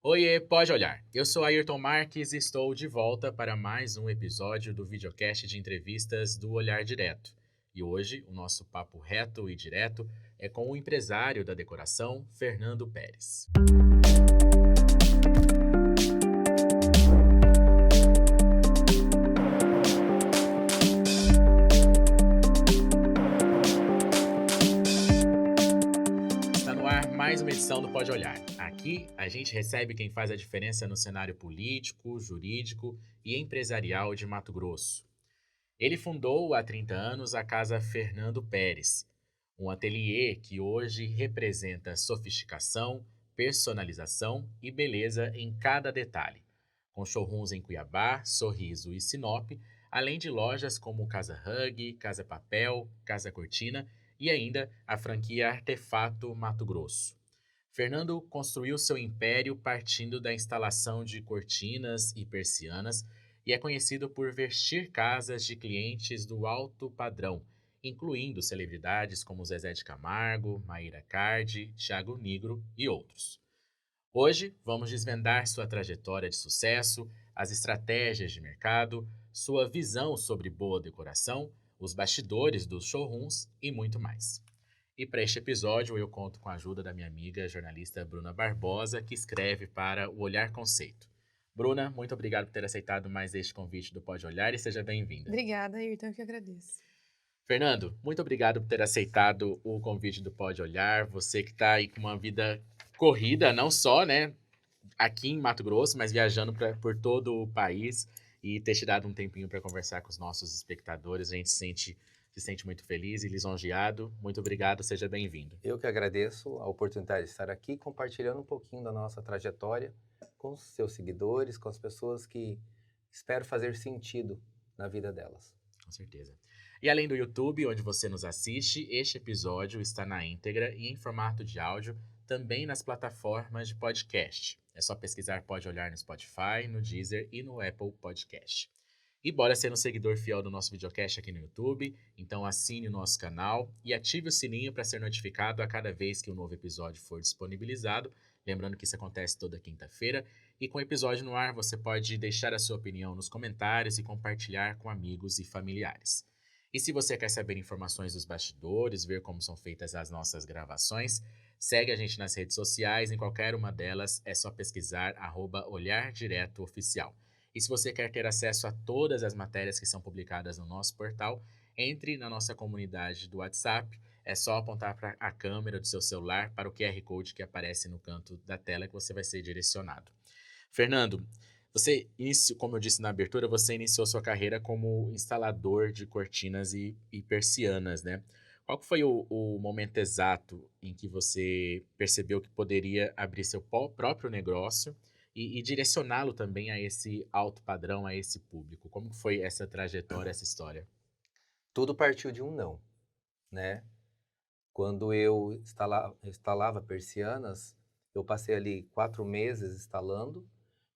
Oiê, pode olhar. Eu sou Ayrton Marques e estou de volta para mais um episódio do videocast de entrevistas do Olhar Direto. E hoje o nosso papo reto e direto é com o empresário da decoração, Fernando Pérez. Está no ar mais uma edição do Pode Olhar. Aqui a gente recebe quem faz a diferença no cenário político, jurídico e empresarial de Mato Grosso. Ele fundou há 30 anos a Casa Fernando Pérez, um ateliê que hoje representa sofisticação, personalização e beleza em cada detalhe, com showrooms em Cuiabá, Sorriso e Sinop, além de lojas como Casa Hug, Casa Papel, Casa Cortina e ainda a franquia Artefato Mato Grosso. Fernando construiu seu império partindo da instalação de cortinas e persianas e é conhecido por vestir casas de clientes do alto padrão, incluindo celebridades como Zezé de Camargo, Maíra Cardi, Thiago Nigro e outros. Hoje vamos desvendar sua trajetória de sucesso, as estratégias de mercado, sua visão sobre boa decoração, os bastidores dos showrooms e muito mais. E para este episódio eu conto com a ajuda da minha amiga jornalista Bruna Barbosa, que escreve para o Olhar Conceito. Bruna, muito obrigado por ter aceitado mais este convite do Pode Olhar e seja bem-vinda. Obrigada, Ayrton, eu que agradeço. Fernando, muito obrigado por ter aceitado o convite do Pode Olhar. Você que está aí com uma vida corrida, não só, né, aqui em Mato Grosso, mas viajando por todo o país e ter tirado um tempinho para conversar com os nossos espectadores. A gente se sente muito feliz e lisonjeado. Muito obrigado, seja bem-vindo. Eu que agradeço a oportunidade de estar aqui compartilhando um pouquinho da nossa trajetória com os seus seguidores, com as pessoas que espero fazer sentido na vida delas. Com certeza. E além do YouTube, onde você nos assiste, este episódio está na íntegra e em formato de áudio também nas plataformas de podcast. É só pesquisar Pode Olhar no Spotify, no Deezer e no Apple Podcast. E bora ser um seguidor fiel do nosso videocast aqui no YouTube, então assine o nosso canal e ative o sininho para ser notificado a cada vez que um novo episódio for disponibilizado. Lembrando que isso acontece toda quinta-feira. E com o episódio no ar, você pode deixar a sua opinião nos comentários e compartilhar com amigos e familiares. E se você quer saber informações dos bastidores, ver como são feitas as nossas gravações, segue a gente nas redes sociais, em qualquer uma delas é só pesquisar @olhardiretoOficial. E se você quer ter acesso a todas as matérias que são publicadas no nosso portal, entre na nossa comunidade do WhatsApp, é só apontar para a câmera do seu celular para o QR Code que aparece no canto da tela que você vai ser direcionado. Fernando, você iniciou, como eu disse na abertura, você iniciou sua carreira como instalador de cortinas e persianas, né? Qual que foi o momento exato em que você percebeu que poderia abrir seu próprio negócio e direcioná-lo também a esse alto padrão, a esse público? Como que foi essa trajetória, essa história? Tudo partiu de um não, né? Quando eu instalava persianas, eu passei ali 4 meses instalando,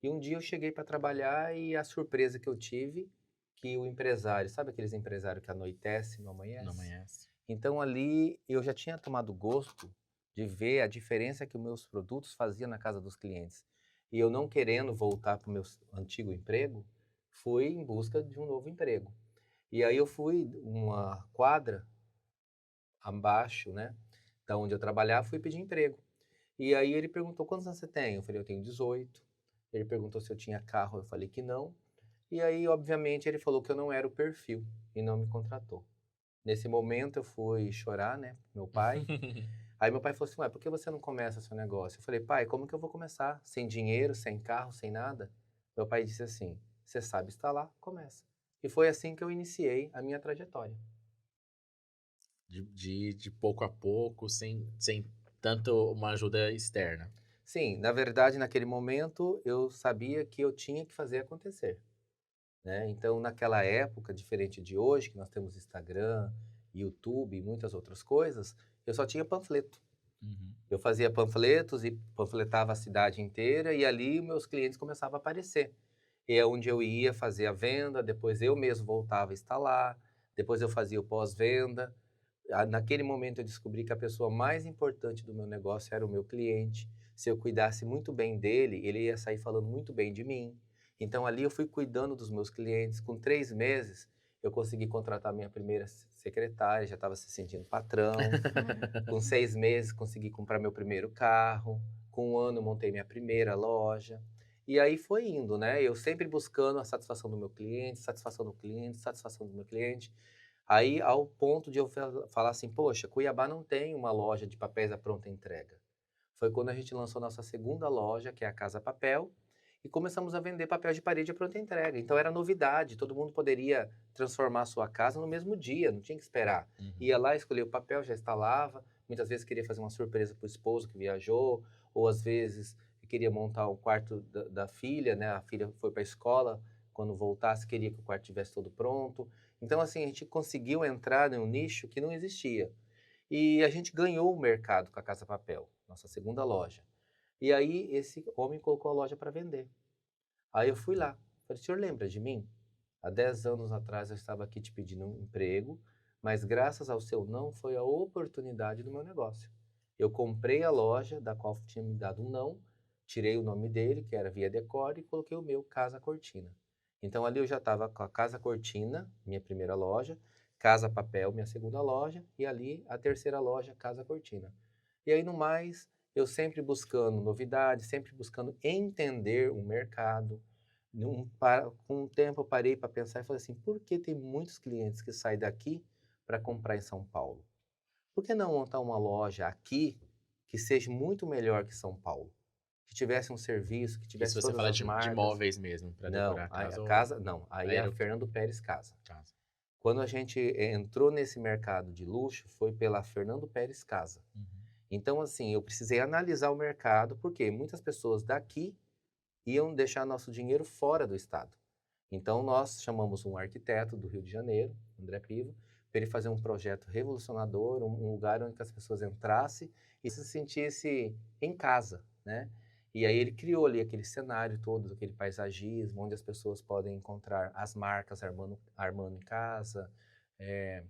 e um dia eu cheguei para trabalhar e a surpresa que eu tive, que o empresário, sabe aqueles empresários que anoitece, não Não amanhece? amanhece? Então ali eu já tinha tomado gosto de ver a diferença que os meus produtos faziam na casa dos clientes. E eu não querendo voltar para o meu antigo emprego, fui em busca de um novo emprego. E aí eu fui uma quadra abaixo, né, da onde eu trabalhava, fui pedir emprego. E aí ele perguntou: "Quantos anos você tem?" Eu falei: "Eu tenho 18". Ele perguntou se eu tinha carro, eu falei que não. E aí, obviamente, ele falou que eu não era o perfil e não me contratou. Nesse momento eu fui chorar, né, pro meu pai. Aí meu pai falou assim: "Ué, por que você não começa seu negócio?" Eu falei: "Pai, como que eu vou começar? Sem dinheiro, sem carro, sem nada?" Meu pai disse assim: "Você sabe instalar, começa." E foi assim que eu iniciei a minha trajetória. De pouco a pouco, sem tanto uma ajuda externa. Sim, na verdade, naquele momento eu sabia que eu tinha que fazer acontecer, né. Então naquela época, diferente de hoje, que nós temos Instagram, YouTube e muitas outras coisas, eu só tinha panfleto. Uhum. Eu fazia panfletos e panfletava a cidade inteira e ali meus clientes começavam a aparecer. E é onde eu ia fazer a venda, depois eu mesmo voltava a instalar, depois eu fazia o pós-venda. Naquele momento eu descobri que a pessoa mais importante do meu negócio era o meu cliente. se eu cuidasse muito bem dele, ele ia sair falando muito bem de mim. Então ali eu fui cuidando dos meus clientes. Com 3 meses, eu consegui contratar minha primeira secretária, já estava se sentindo patrão. Com 6 meses, consegui comprar meu primeiro carro. Com 1 ano, eu montei minha primeira loja. E aí foi indo, né? Eu sempre buscando a satisfação do meu cliente, satisfação do cliente, satisfação do meu cliente. Aí, ao ponto de eu falar assim, poxa, Cuiabá não tem uma loja de papéis à pronta entrega. Foi quando a gente lançou nossa segunda loja, que é a Casa Papel, e começamos a vender papel de parede à pronta entrega. Então era novidade, todo mundo poderia transformar a sua casa no mesmo dia, não tinha que esperar. Uhum. Ia lá, escolhia o papel, já instalava, muitas vezes queria fazer uma surpresa para o esposo que viajou, ou às vezes queria montar o quarto da filha, né? A filha foi para a escola, quando voltasse queria que o quarto estivesse todo pronto. Então assim, a gente conseguiu entrar em um nicho que não existia. E a gente ganhou o mercado com a Casa Papel, nossa segunda loja. E aí esse homem colocou a loja para vender. Aí eu fui lá, falei, o senhor lembra de mim? Há 10 anos atrás eu estava aqui te pedindo um emprego, mas graças ao seu não foi a oportunidade do meu negócio. Eu comprei a loja da qual tinha me dado um não, tirei o nome dele, que era Via Decor, e coloquei o meu Casa Cortina. Então ali eu já estava com a Casa Cortina, minha primeira loja, Casa Papel, minha segunda loja, e ali a terceira loja, Casa Cortina. E aí no mais, eu sempre buscando novidades, sempre buscando entender o mercado. Com o tempo eu parei para pensar e falei assim, por que tem muitos clientes que saem daqui para comprar em São Paulo? Por que não montar uma loja aqui que seja muito melhor que São Paulo? Que tivesse um serviço, que Isso tivesse você todas fala as de marcas. móveis mesmo, para Não, decorar a a casa ou casa, não, aí é a aero Fernando Pérez Casa. casa? Quando a gente entrou nesse mercado de luxo, foi pela Fernando Pérez Casa. Uhum. Então, assim, eu precisei analisar o mercado, porque muitas pessoas daqui iam deixar nosso dinheiro fora do estado. Então, nós chamamos um arquiteto do Rio de Janeiro, André Pivo, para ele fazer um projeto revolucionador, um lugar onde as pessoas entrassem e se sentissem em casa, né? E aí ele criou ali aquele cenário todo, aquele paisagismo, onde as pessoas podem encontrar as marcas Armando em casa, é,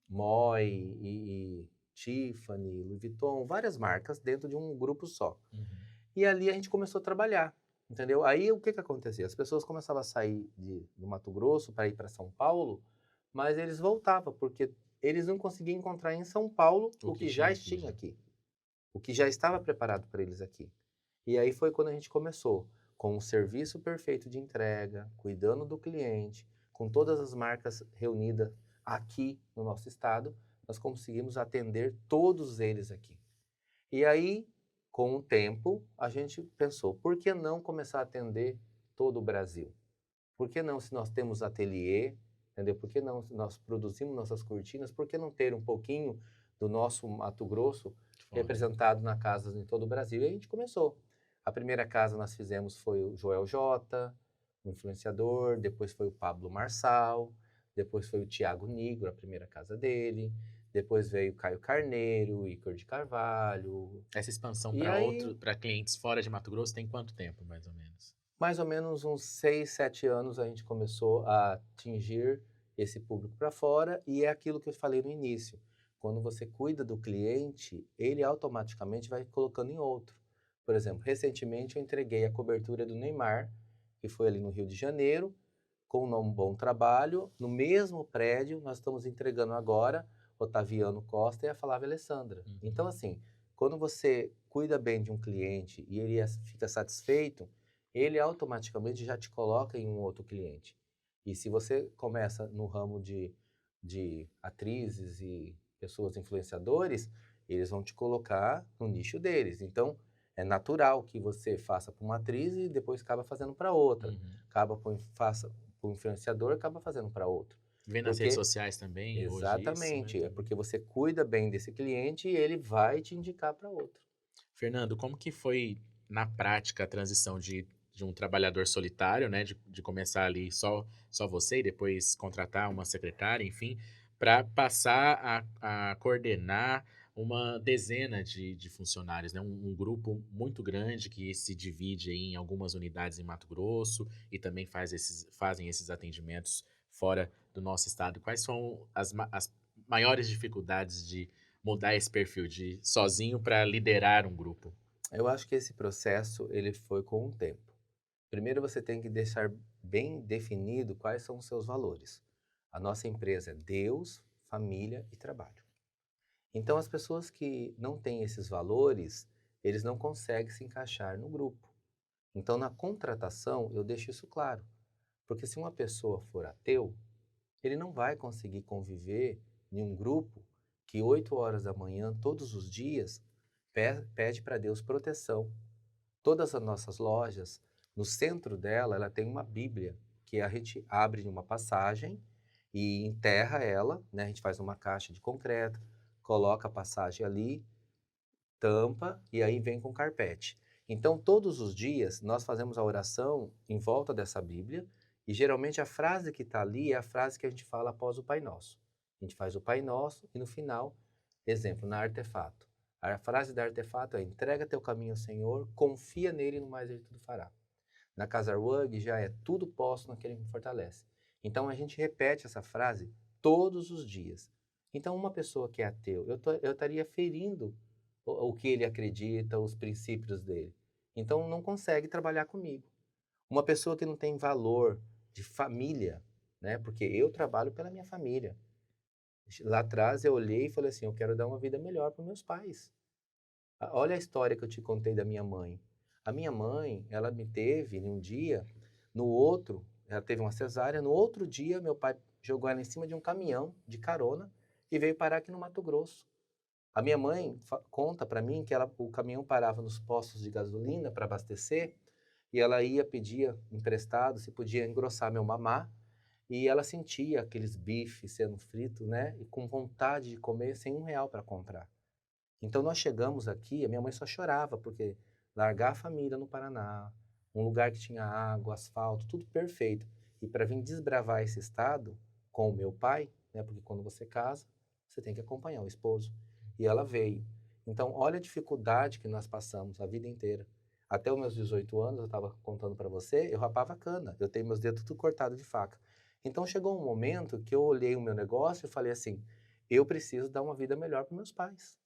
Moi e Tiffany, Louis Vuitton, várias marcas dentro de um grupo só. Uhum. E ali a gente começou a trabalhar, entendeu? Aí o que que acontecia? As pessoas começavam a sair do Mato Grosso para ir para São Paulo, mas eles voltavam, porque eles não conseguiam encontrar em São Paulo O o que que já tinha aqui tinha já. aqui, o que já estava preparado para eles aqui. E aí foi quando a gente começou, com um serviço perfeito de entrega, cuidando do cliente, com todas as marcas reunidas aqui no nosso estado, nós conseguimos atender todos eles aqui. E aí, com o tempo, a gente pensou, por que não começar a atender todo o Brasil? Por que não, se nós temos ateliê, entendeu? Por que não, se nós produzimos nossas cortinas, por que não ter um pouquinho do nosso Mato Grosso Fora, né? representado na casas em todo o Brasil? E a gente começou. A primeira casa nós fizemos foi o Joel J, um influenciador, depois foi o Pablo Marçal, depois foi o Tiago Nigro, a primeira casa dele, depois veio o Caio Carneiro, Ícor de Carvalho, Essa expansão e para aí para clientes fora de Mato Grosso tem quanto tempo, mais ou menos? mais ou menos uns 6, 7 anos a gente começou a atingir esse público para fora e é aquilo que eu falei no início. Quando você cuida do cliente, ele automaticamente vai colocando em outro. Por exemplo, recentemente eu entreguei a cobertura do Neymar, que foi ali no Rio de Janeiro, com um bom trabalho. No mesmo prédio, nós estamos entregando agora Otaviano Costa e a Flávia Alessandra. Então, Uhum. assim, quando você cuida bem de um cliente e ele fica satisfeito, ele automaticamente já te coloca em um outro cliente. E se você começa no ramo de atrizes e pessoas influenciadores, eles vão te colocar no nicho deles. Então, é natural que você faça para uma atriz e depois acaba fazendo para outra. Uhum. Faça para um influenciador, acaba fazendo para outro. Vê nas redes Porque, sociais também, hoje isso, né, exatamente, é também. porque você cuida bem desse cliente e ele vai te indicar para outro. Fernando, como que foi na prática a transição de um trabalhador solitário, né, de começar ali só você e depois contratar uma secretária, enfim, para passar a coordenar uma dezena de funcionários, né, um grupo muito grande que se divide aí em algumas unidades em Mato Grosso e também fazem esses atendimentos fora do nosso estado. Quais são as maiores dificuldades de mudar esse perfil de sozinho para liderar um grupo? Eu acho que esse processo, ele foi com o tempo. Primeiro você tem que deixar bem definido quais são os seus valores. A nossa empresa é Deus, família e trabalho. Então as pessoas que não têm esses valores, eles não conseguem se encaixar no grupo. Então na contratação eu deixo isso claro, porque se uma pessoa for ateu, ele não vai conseguir conviver em um grupo que 8 horas da manhã, todos os dias, pede para Deus proteção. Todas as nossas lojas, no centro dela, ela tem uma Bíblia, que a gente abre uma passagem e enterra ela, né? A gente faz uma caixa de concreto, coloca a passagem ali, tampa e aí vem com carpete. Então, todos os dias, nós fazemos a oração em volta dessa Bíblia e geralmente a frase que está ali é a frase que a gente fala após o Pai Nosso. A gente faz o Pai Nosso e no final, exemplo, na Artefato. A frase da Artefato é: entrega teu caminho ao Senhor, confia nele e no mais ele tudo fará. Na Casa Rug já é: tudo posso naquele que me fortalece. Então a gente repete essa frase todos os dias. Então uma pessoa que é ateu, eu estaria ferindo o que ele acredita, os princípios dele. Então não consegue trabalhar comigo. Uma pessoa que não tem valor de família, né? Porque eu trabalho pela minha família. Lá atrás eu olhei e falei assim: eu quero dar uma vida melhor para meus pais. Olha a história que eu te contei da minha mãe. A minha mãe, ela me teve em um dia, no outro, ela teve uma cesárea, no outro dia meu pai jogou ela em cima de um caminhão de carona e veio parar aqui no Mato Grosso. A minha mãe conta para mim que o caminhão parava nos postos de gasolina para abastecer e ela ia pedir emprestado se podia engrossar meu mamá e ela sentia aqueles bifes sendo fritos, né? E com vontade de comer sem R$ 1 para comprar. Então nós chegamos aqui, a minha mãe só chorava, porque largar a família no Paraná, um lugar que tinha água, asfalto, tudo perfeito, e para vir desbravar esse estado com o meu pai, né, porque quando você casa, você tem que acompanhar o esposo. E ela veio. Então, olha a dificuldade que nós passamos a vida inteira. Até os meus 18 anos, eu estava contando para você, eu rapava cana, eu tenho meus dedos tudo cortado de faca. Então chegou um momento que eu olhei o meu negócio e falei assim: eu preciso dar uma vida melhor para meus pais.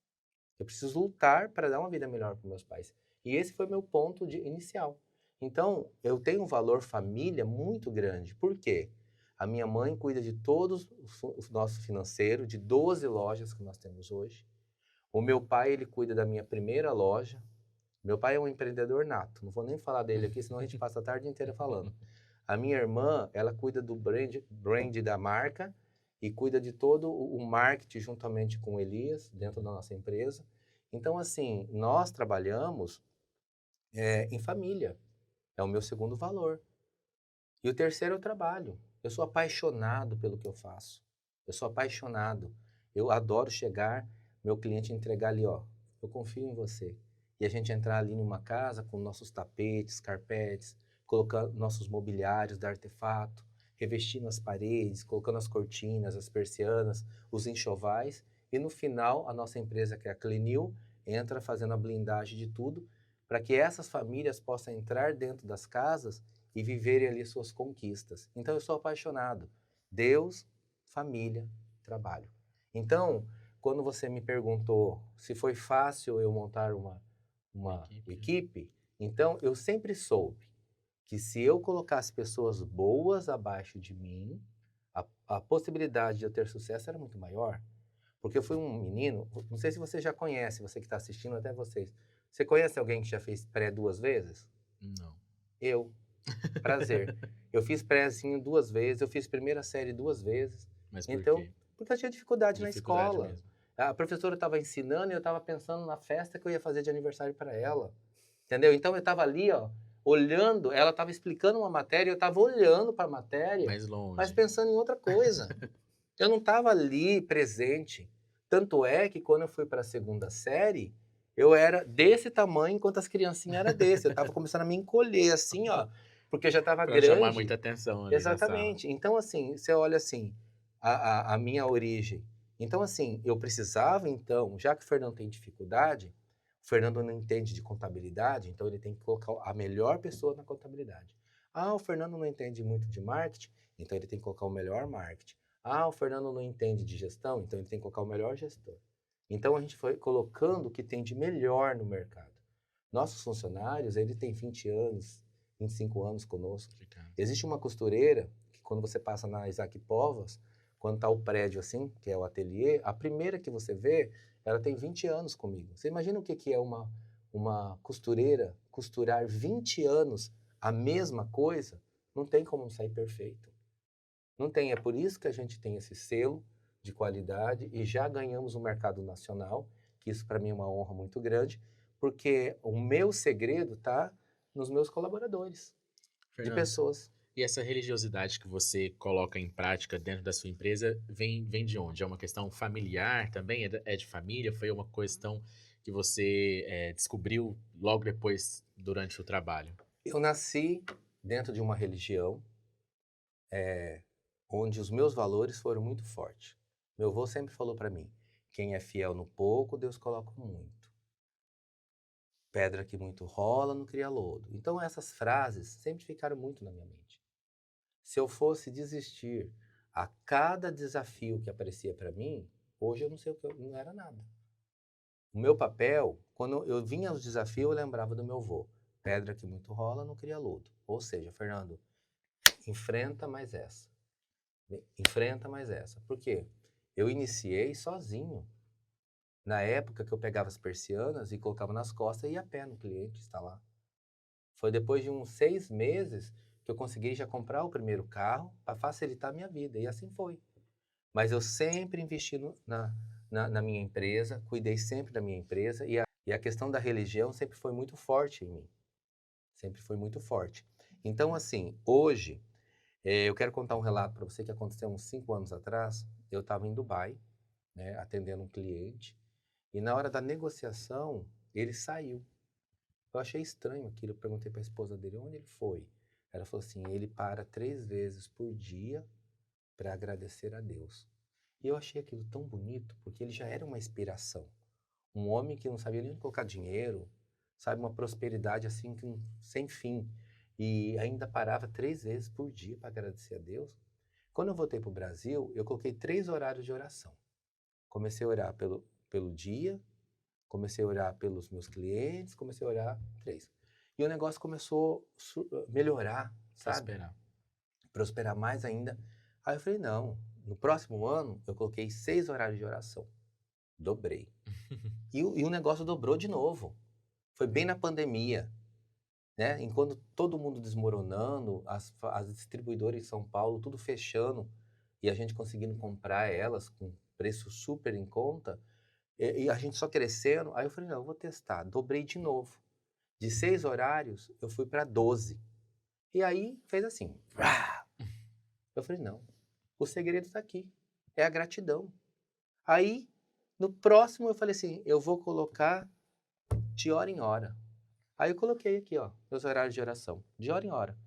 Eu preciso lutar para dar uma vida melhor para meus pais. E esse foi meu ponto inicial. Então, eu tenho um valor família muito grande. Por quê? A minha mãe cuida de todos o nosso financeiro, de 12 lojas que nós temos hoje. O meu pai, ele cuida da minha primeira loja. Meu pai é um empreendedor nato. Não vou nem falar dele aqui, senão a gente passa a tarde inteira falando. A minha irmã, ela cuida do brand da marca e cuida de todo o marketing juntamente com o Elias, dentro da nossa empresa. Então, assim, nós trabalhamos em família. É o meu segundo valor. E o terceiro é o trabalho. Eu sou apaixonado pelo que eu faço. Eu sou apaixonado. Eu adoro chegar, meu cliente entregar ali, ó, eu confio em você. E a gente entrar ali numa casa com nossos tapetes, carpetes, colocando nossos mobiliários da Artefato, revestindo as paredes, colocando as cortinas, as persianas, os enxovais. E no final, a nossa empresa, que é a Clenil, entra fazendo a blindagem de tudo, para que essas famílias possam entrar dentro das casas e viverem ali suas conquistas. Então eu sou apaixonado. Deus, família, trabalho. Então, quando você me perguntou se foi fácil eu montar uma equipe, então eu sempre soube que se eu colocasse pessoas boas abaixo de mim, a possibilidade de eu ter sucesso era muito maior. Porque eu fui um menino, não sei se você já conhece, você que está assistindo, até vocês. Você conhece alguém que já fez pré 2 vezes? Não. Eu. Prazer. Eu fiz prézinho 2 vezes, eu fiz primeira série 2 vezes. Mas por Então, quê? porque eu tinha dificuldade na Dificuldade escola. mesmo. A professora estava ensinando e eu estava pensando na festa que eu ia fazer de aniversário para ela. Entendeu? Então eu estava ali, ó, olhando, ela estava explicando uma matéria, eu estava olhando para a matéria, Mais mas longe. pensando em outra coisa. Eu não estava ali presente. Tanto é que quando eu fui para a segunda série, eu era desse tamanho, enquanto as criancinhas eram desse. Eu estava começando a me encolher assim, ó, porque eu já estava Pra chamar grande. muita atenção ali na sala. Exatamente. Então, assim, você olha assim, a minha origem. Então, assim, eu precisava, então, já que o Fernando tem dificuldade, o Fernando não entende de contabilidade, então ele tem que colocar a melhor pessoa na contabilidade. Ah, o Fernando não entende muito de marketing, então ele tem que colocar o melhor marketing. Ah, o Fernando não entende de gestão, então ele tem que colocar o melhor gestor. Então a gente foi colocando o que tem de melhor no mercado. Nossos funcionários, ele tem 20 anos, 25 anos conosco. Obrigado. Existe uma costureira que quando você passa na Isaac Povas, quando está o prédio assim, que é o ateliê, a primeira que você vê, ela tem 20 anos comigo. Você imagina o que que é uma costureira costurar 20 anos a mesma coisa? Não tem como sair perfeito. Não tem. É por isso que a gente tem esse selo de qualidade e já ganhamos um mercado nacional, que isso para mim é uma honra muito grande, porque o meu segredo está nos meus colaboradores, de Fernando, pessoas. e essa religiosidade que você coloca em prática dentro da sua empresa vem de onde? É uma questão familiar também? É de família? Foi uma questão que você descobriu logo depois, durante o trabalho? Eu nasci dentro de uma religião onde os meus valores foram muito fortes. Meu avô sempre falou para mim: quem é fiel no pouco, Deus coloca o muito. Pedra que muito rola, não cria lodo. Então essas frases sempre ficaram muito na minha mente. Se eu fosse desistir a cada desafio que aparecia para mim, hoje eu não sei o que eu não era nada. O meu papel, quando eu vinha aos desafios, eu lembrava do meu avô. Pedra que muito rola, não cria lodo. Ou seja, Fernando, enfrenta mais essa. Enfrenta mais essa. Por quê? Eu iniciei sozinho. Na época que eu pegava as persianas e colocava nas costas e ia a pé no cliente instalar. Foi depois de uns 6 meses que eu consegui já comprar o primeiro carro para facilitar a minha vida. E assim foi. Mas eu sempre investi na minha empresa, cuidei sempre da minha empresa e a questão da religião sempre foi muito forte em mim. Sempre foi muito forte. Então, assim, hoje, eu quero contar um relato para você que aconteceu uns 5 anos atrás. Eu estava em Dubai, né, atendendo um cliente, e na hora da negociação, ele saiu. Eu achei estranho aquilo. Eu perguntei para a esposa dele onde ele foi. Ela falou assim: ele para 3 vezes por dia para agradecer a Deus. E eu achei aquilo tão bonito, porque ele já era uma inspiração. Um homem que não sabia nem colocar dinheiro, sabe, uma prosperidade assim sem fim. E ainda parava 3 vezes por dia para agradecer a Deus. Quando eu voltei para o Brasil, eu coloquei 3 horários de oração. Comecei a orar pelo dia, comecei a orar pelos meus clientes, comecei a orar 3. E o negócio começou a melhorar, sabe? Prosperar. Prosperar mais ainda. Aí eu falei, não, no próximo ano eu coloquei 6 horários de oração. Dobrei. E o negócio dobrou de novo. Foi bem na pandemia, né? Enquanto todo mundo desmoronando, as distribuidoras em São Paulo tudo fechando e a gente conseguindo comprar elas com preço super em conta, e a gente só crescendo. Aí eu falei, não, eu vou testar. Dobrei de novo. De 6 horários, eu fui para 12. E aí fez assim. Vrá! Eu falei, não, o segredo está aqui. É a gratidão. Aí, no próximo, eu falei assim, eu vou colocar de hora em hora. Aí eu coloquei aqui, ó, meus horários de oração, de hora em hora.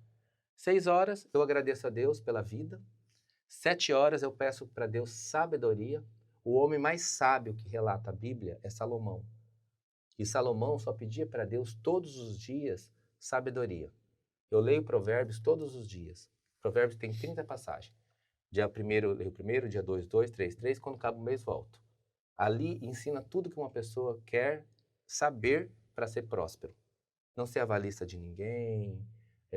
6 horas, eu agradeço a Deus pela vida. 7 horas, eu peço para Deus sabedoria. O homem mais sábio que relata a Bíblia é Salomão. E Salomão só pedia para Deus todos os dias sabedoria. Eu leio Provérbios todos os dias. Provérbios tem 30 passagens. Dia 1º eu leio o primeiro, dia 2, 2, 3, 3, quando acaba o mês volto. Ali ensina tudo que uma pessoa quer saber para ser próspero. Não ser avalista de ninguém,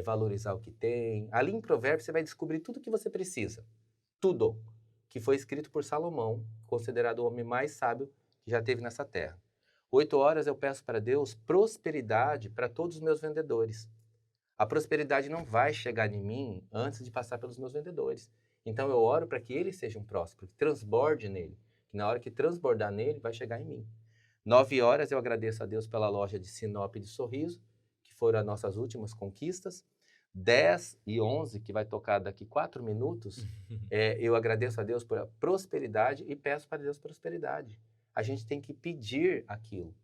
valorizar o que tem. Ali em Provérbios você vai descobrir tudo o que você precisa. Tudo. Que foi escrito por Salomão, considerado o homem mais sábio que já teve nessa terra. 8 horas eu peço para Deus prosperidade para todos os meus vendedores. A prosperidade não vai chegar em mim antes de passar pelos meus vendedores. Então eu oro para que eles sejam prósperos, que transborde nele. Que na hora que transbordar nele, vai chegar em mim. 9 horas eu agradeço a Deus pela loja de Sinop e de Sorriso, que foram as nossas últimas conquistas. 10 e 11, que vai tocar daqui 4 minutos, eu agradeço a Deus por prosperidade e peço para Deus prosperidade. A gente tem que pedir aquilo,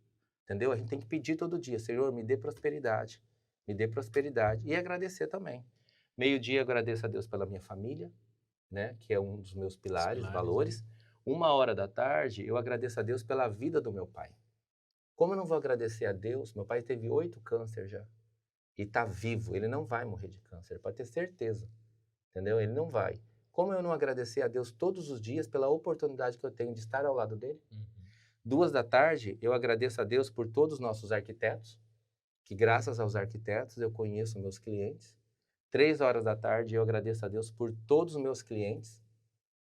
entendeu? A gente tem que pedir todo dia, Senhor, me dê prosperidade. Me dê prosperidade. E agradecer também. Meio-dia, agradeço a Deus pela minha família, né? Que é um dos meus pilares, valores. 1 hora da tarde, eu agradeço a Deus pela vida do meu pai. Como eu não vou agradecer a Deus? Meu pai teve 8 câncer já. E está vivo. Ele não vai morrer de câncer, pode ter certeza. Entendeu? Ele não vai. Como eu não agradecer a Deus todos os dias pela oportunidade que eu tenho de estar ao lado dele? 2 da tarde, eu agradeço a Deus por todos os nossos arquitetos, que graças aos arquitetos eu conheço meus clientes. 3 horas da tarde eu agradeço a Deus por todos os meus clientes.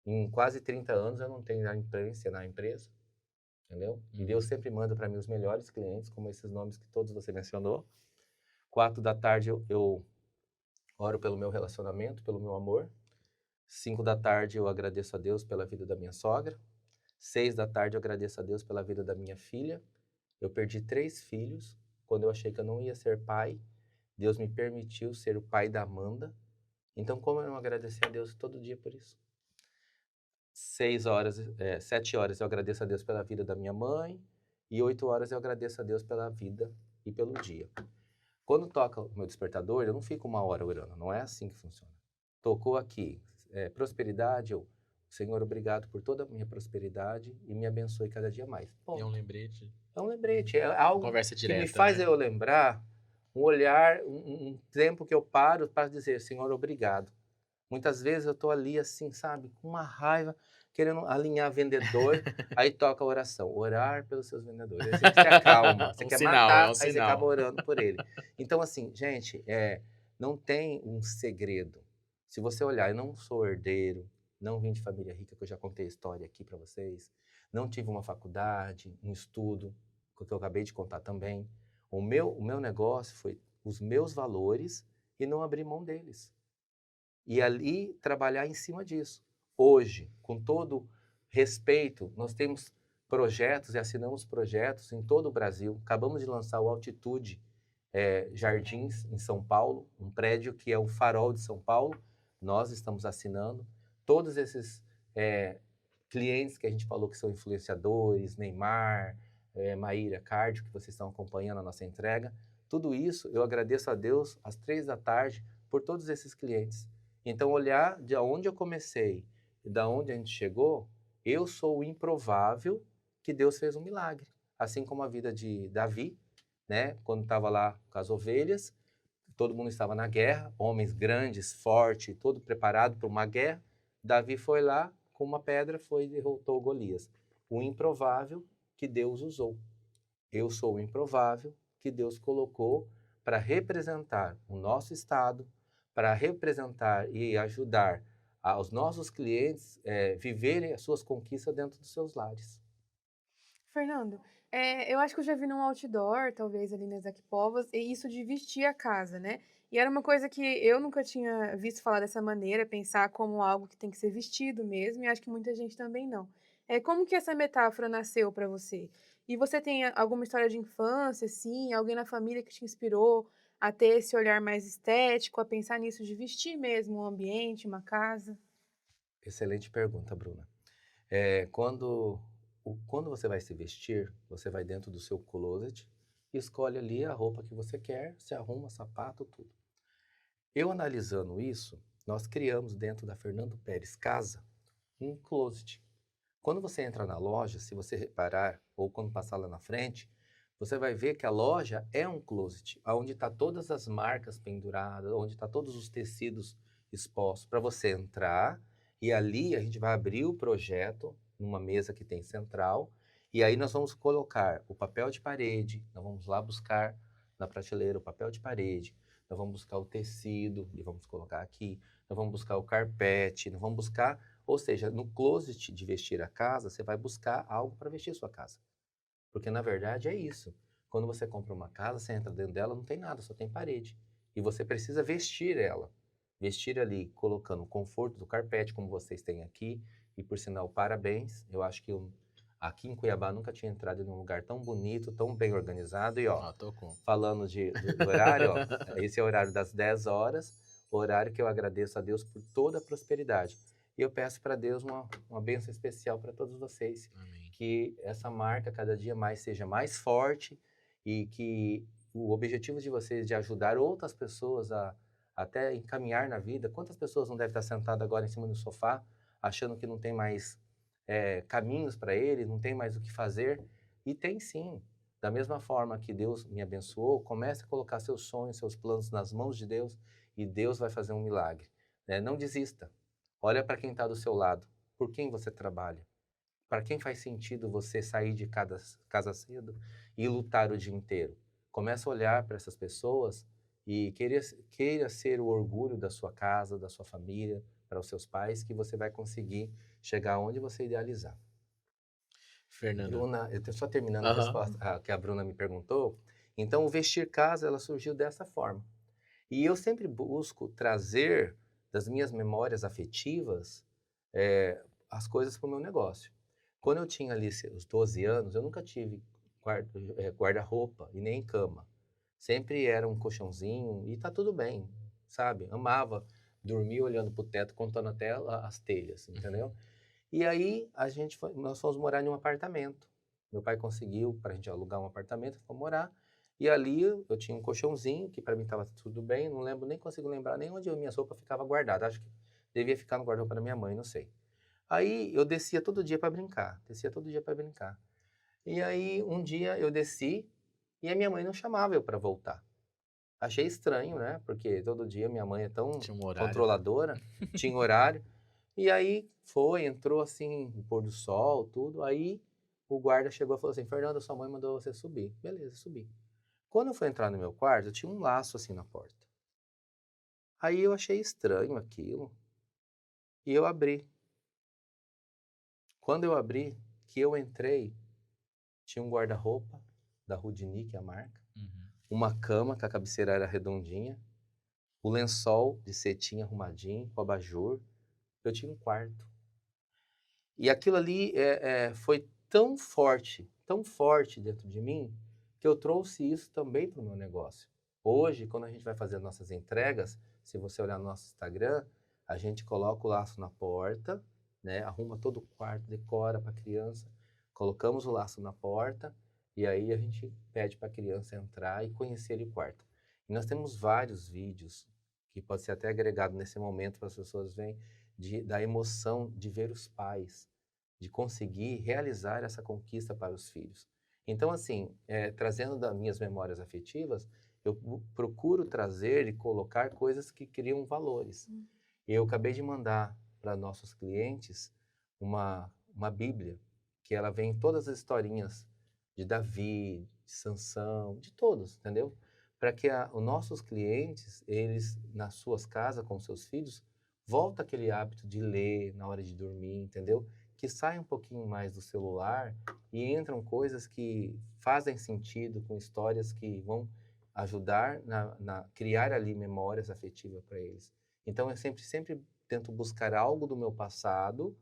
Em quase 30 anos eu não tenho inadimplência na empresa, entendeu? E Deus sempre manda para mim os melhores clientes, como esses nomes que todos você mencionou. 4 da tarde eu oro pelo meu relacionamento, pelo meu amor. 5 da tarde eu agradeço a Deus pela vida da minha sogra. 6 da tarde eu agradeço a Deus pela vida da minha filha. Eu perdi 3 filhos. Quando eu achei que eu não ia ser pai, Deus me permitiu ser o pai da Amanda. Então, como eu não agradecer a Deus todo dia por isso? 7 horas eu agradeço a Deus pela vida da minha mãe. E 8 horas eu agradeço a Deus pela vida e pelo dia. Quando toca o meu despertador, eu não fico 1 hora orando. Não é assim que funciona. Tocou aqui, prosperidade, Senhor, obrigado por toda a minha prosperidade e me abençoe cada dia mais. É um Ponto. lembrete. É um lembrete, é algo Conversa que me direta, faz né? eu lembrar, um olhar, um tempo que eu paro para dizer, Senhor, obrigado. Muitas vezes eu estou ali assim, sabe, com uma raiva, querendo alinhar vendedor, aí toca a oração, orar pelos seus vendedores. Aí você se acalma, você Um quer sinal, é matar, um aí você acaba sinal. orando por ele. Então, assim, gente, não tem um segredo. Se você olhar, eu não sou herdeiro, não vim de família rica, que eu já contei a história aqui para vocês, não tive uma faculdade, um estudo, que eu acabei de contar também. O meu negócio foi os meus valores e não abrir mão deles. E ali trabalhar em cima disso. Hoje, com todo respeito, nós temos projetos e assinamos projetos em todo o Brasil. Acabamos de lançar o Altitude Jardins, em São Paulo, um prédio que é o farol de São Paulo. Nós estamos assinando. Todos esses clientes que a gente falou que são influenciadores, Neymar, Maíra, Cardio, que vocês estão acompanhando a nossa entrega. Tudo isso eu agradeço a Deus às 3 da tarde por todos esses clientes. Então, olhar de onde eu comecei e da onde a gente chegou, eu sou o improvável que Deus fez um milagre. Assim como a vida de Davi, né? Quando estava lá com as ovelhas, todo mundo estava na guerra, homens grandes, fortes, todo preparado para uma guerra. Davi foi lá, com uma pedra, foi e derrotou Golias. O improvável que Deus usou. Eu sou o improvável que Deus colocou para representar o nosso estado, para representar e ajudar aos nossos clientes viverem as suas conquistas dentro dos seus lares. Fernando, eu acho que eu já vi num outdoor, talvez ali nas Equipovas, e isso de vestir a casa, né? E era uma coisa que eu nunca tinha visto falar dessa maneira, pensar como algo que tem que ser vestido mesmo, e acho que muita gente também não. Como que essa metáfora nasceu para você? E você tem alguma história de infância, assim, alguém na família que te inspirou a ter esse olhar mais estético, a pensar nisso de vestir mesmo um ambiente, uma casa? Excelente pergunta, Bruna. Quando você vai se vestir, você vai dentro do seu closet e escolhe ali a roupa que você quer, se arruma, sapato, tudo. Eu analisando isso, nós criamos dentro da Fernando Pérez Casa um closet. Quando você entra na loja, se você reparar, ou quando passar lá na frente, você vai ver que a loja é um closet, onde está todas as marcas penduradas, onde está todos os tecidos expostos, para você entrar, e ali a gente vai abrir o projeto numa mesa que tem central, e aí nós vamos colocar o papel de parede, nós vamos lá buscar na prateleira o papel de parede, nós vamos buscar o tecido, e vamos colocar aqui, nós vamos buscar o carpete, nós vamos buscar, ou seja, no closet de vestir a casa, você vai buscar algo para vestir sua casa. Porque na verdade é isso. Quando você compra uma casa, você entra dentro dela, não tem nada, só tem parede. E você precisa vestir ela. Vestir ali, colocando o conforto do carpete, como vocês têm aqui. E por sinal, parabéns. Eu acho que aqui em Cuiabá nunca tinha entrado em um lugar tão bonito, tão bem organizado. E ó, Ó, tô com. falando do horário, ó, esse é o horário das 10 horas, horário que eu agradeço a Deus por toda a prosperidade. E eu peço para Deus uma bênção especial para todos vocês. Amém. Que essa marca cada dia mais seja mais forte e que o objetivo de vocês de ajudar outras pessoas a até encaminhar na vida. Quantas pessoas não devem estar sentadas agora em cima do sofá, achando que não tem mais caminhos para ele, não tem mais o que fazer? E tem sim. Da mesma forma que Deus me abençoou, comece a colocar seus sonhos, seus planos nas mãos de Deus e Deus vai fazer um milagre. Né? Não desista. Olha para quem está do seu lado. Por quem você trabalha? Para quem faz sentido você sair de casa cedo e lutar o dia inteiro? Começa a olhar para essas pessoas e queira ser o orgulho da sua casa, da sua família, para os seus pais, que você vai conseguir chegar onde você idealizar. Fernando. Bruna, eu tô só terminando a Aham. resposta que a Bruna me perguntou. Então, o Vestir Casa, ela surgiu dessa forma. E eu sempre busco trazer das minhas memórias afetivas as coisas para o meu negócio. Quando eu tinha ali os 12 anos, eu nunca tive guarda-roupa e nem cama. Sempre era um colchãozinho e tá tudo bem, sabe? Amava dormir olhando pro teto, contando até as telhas, entendeu? E aí nós fomos morar em um apartamento. Meu pai conseguiu para a gente alugar um apartamento, fomos morar. E ali eu tinha um colchãozinho, que para mim estava tudo bem, não lembro, nem consigo lembrar nem onde minhas roupas ficavam guardadas. Acho que devia ficar no guarda-roupa da minha mãe, não sei. Aí eu descia todo dia para brincar, descia todo dia para brincar. E aí um dia eu desci e a minha mãe não chamava eu para voltar. Achei estranho, né? Porque todo dia minha mãe é tão Tinha um horário. controladora, tinha horário. E aí entrou assim, o pôr do sol, tudo. Aí o guarda chegou e falou assim: Fernando, sua mãe mandou você subir. Beleza, subi. Quando eu fui entrar no meu quarto, eu tinha um laço assim na porta. Aí eu achei estranho aquilo e eu abri. Quando eu abri, que eu entrei, tinha um guarda-roupa da Rudini, que é a marca, Uhum. uma cama, que a cabeceira era redondinha, o lençol de cetim arrumadinho, com abajur. Eu tinha um quarto. E aquilo ali foi tão forte dentro de mim, que eu trouxe isso também para o meu negócio. Hoje, quando a gente vai fazer nossas entregas, se você olhar no nosso Instagram, a gente coloca o laço na porta, né? Arruma todo o quarto, decora para a criança, colocamos o laço na porta e aí a gente pede para a criança entrar e conhecer o quarto. E nós temos vários vídeos que pode ser até agregado nesse momento para as pessoas verem da emoção de ver os pais, de conseguir realizar essa conquista para os filhos. Então, assim, trazendo das minhas memórias afetivas, eu procuro trazer e colocar coisas que criam valores. Eu acabei de mandar para nossos clientes uma Bíblia, que ela vem em todas as historinhas de Davi, de Sansão, de todos, entendeu? Para que os nossos clientes, eles, nas suas casas, com seus filhos, volta aquele hábito de ler na hora de dormir, entendeu? Que saia um pouquinho mais do celular e entram coisas que fazem sentido, com histórias que vão ajudar criar ali memórias afetivas para eles. Então eu sempre tento buscar algo do meu passado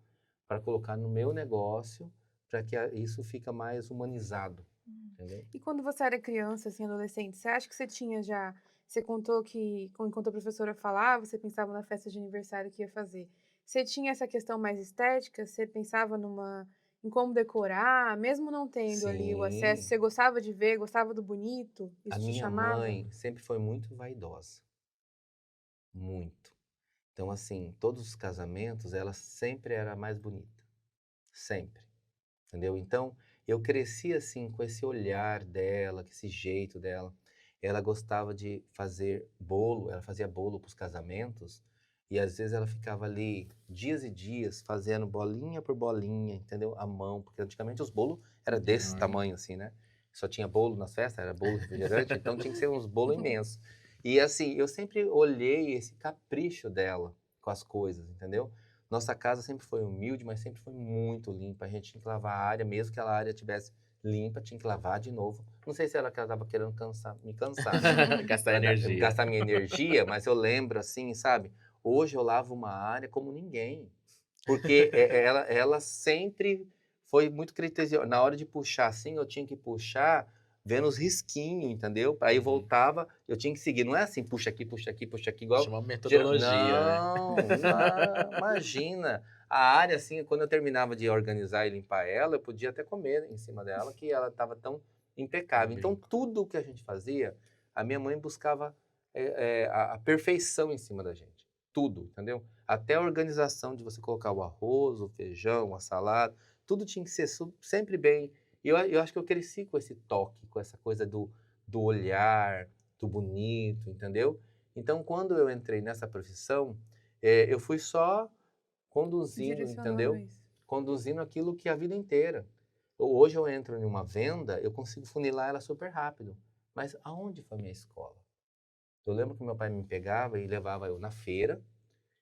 para colocar no meu negócio, para que isso fica mais humanizado, entendeu? E quando você era criança, assim, adolescente, você acha que você tinha já. Você contou que, enquanto a professora falava, você pensava na festa de aniversário que ia fazer. Você tinha essa questão mais estética? Você pensava em como decorar, mesmo não tendo ali o acesso? Sim, Você gostava de ver, gostava do bonito? a Isso te minha chamava? mãe sempre foi muito vaidosa, muito. Então, assim, todos os casamentos, ela sempre era a mais bonita, sempre, entendeu? Então, eu cresci assim com esse olhar dela, com esse jeito dela. Ela gostava de fazer bolo, ela fazia bolo para os casamentos, e às vezes ela ficava ali dias e dias fazendo bolinha por bolinha, entendeu? À mão, porque antigamente os bolos era desse Enorme. tamanho assim, né? Só tinha bolo nas festas, era bolo refrigerante, então tinha que ser uns bolos imensos. E assim, eu sempre olhei esse capricho dela com as coisas, entendeu? Nossa casa sempre foi humilde, mas sempre foi muito limpa. A gente tinha que lavar a área, mesmo que aquela área tivesse limpa, tinha que lavar de novo. Não sei se ela estava querendo me cansar, né? Gastar energia. Gastar minha energia, mas eu lembro assim, sabe? Hoje eu lavo uma área como ninguém. Porque ela sempre foi muito criteriosa. Na hora de puxar assim, eu tinha que puxar vendo os risquinhos, entendeu? Aí Uhum. voltava, eu tinha que seguir. Não é assim, puxa aqui, puxa aqui, puxa aqui, igual. Tinha uma metodologia, né? Não, não, imagina. A área, assim, quando eu terminava de organizar e limpar ela, eu podia até comer em cima dela, que ela estava tão Um impecável. Então, brinco. tudo que a gente fazia, a minha mãe buscava a perfeição em cima da gente. Tudo, entendeu? Até a organização de você colocar o arroz, o feijão, a salada, tudo tinha que ser sempre bem. E eu acho que eu cresci com esse toque, com essa coisa do olhar, do bonito, entendeu? Então, quando eu entrei nessa profissão, eu fui só conduzindo, Direcionando entendeu? isso. Conduzindo aquilo que a vida inteira. Hoje eu entro em uma venda, eu consigo funilar ela super rápido. Mas aonde foi a minha escola? Eu lembro que meu pai me pegava e levava eu na feira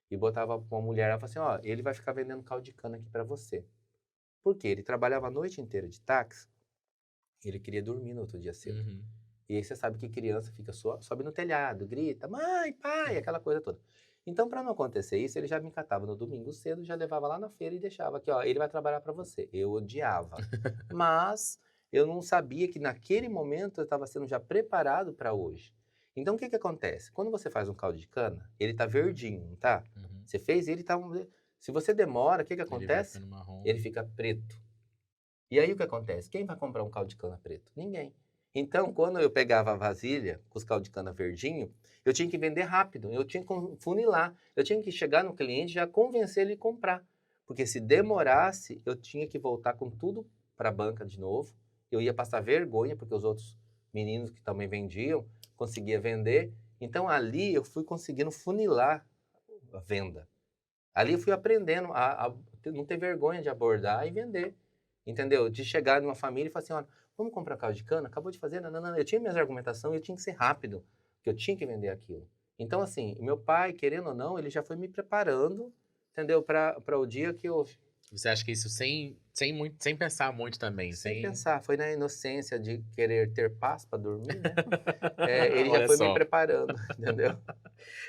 e botava pra uma mulher, ela falava assim, ó, ele vai ficar vendendo caldo de cana aqui para você. Por quê? Ele trabalhava a noite inteira de táxi, e ele queria dormir no outro dia cedo. Uhum. E aí você sabe que criança fica sobe no telhado, grita, mãe, pai, aquela coisa toda. Então, para não acontecer isso, ele já me catava no domingo cedo, já levava lá na feira e deixava aqui, ó, ele vai trabalhar para você. Eu odiava. Mas eu não sabia que naquele momento eu estava sendo já preparado para hoje. Então, o que que acontece? Quando você faz um caldo de cana, ele tá verdinho, não tá? Uhum. Você fez ele tá se você demora, o que que Ele vai acontece? ficando marrom. Ele fica preto. E aí o que acontece? Quem vai comprar um caldo de cana preto? Ninguém. Então, quando eu pegava a vasilha com os caldo de cana verdinho, eu tinha que vender rápido, eu tinha que funilar, eu tinha que chegar no cliente e já convencer ele a comprar. Porque se demorasse, eu tinha que voltar com tudo para a banca de novo, eu ia passar vergonha, porque os outros meninos que também vendiam, conseguia vender. Então, ali eu fui conseguindo funilar a venda. Ali eu fui aprendendo a não ter vergonha de abordar e vender. Entendeu? De chegar numa família e falar assim, olha, vamos comprar caldo de cana? Acabou de fazer? Não, não, não. Eu tinha minhas argumentações e eu tinha que ser rápido, porque eu tinha que vender aquilo. Então, assim, meu pai, querendo ou não, ele já foi me preparando, entendeu? Para o dia que eu, Você acha que isso sem pensar muito também, sem sem... pensar, foi na inocência de querer ter paz para dormir, né? Ele já Olha foi me só. preparando, entendeu?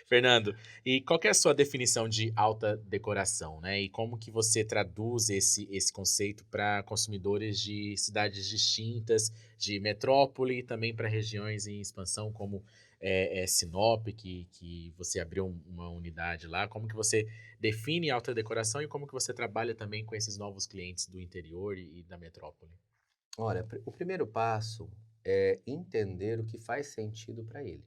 Fernando, e qual que é a sua definição de alta decoração, né? E como que você traduz esse conceito para consumidores de cidades distintas, de metrópole e também para regiões em expansão, como Sinop, que você abriu uma unidade lá? Como que você define alta decoração e como que você trabalha também com esses novos clientes do interior e da metrópole? Olha, o primeiro passo é entender o que faz sentido para ele.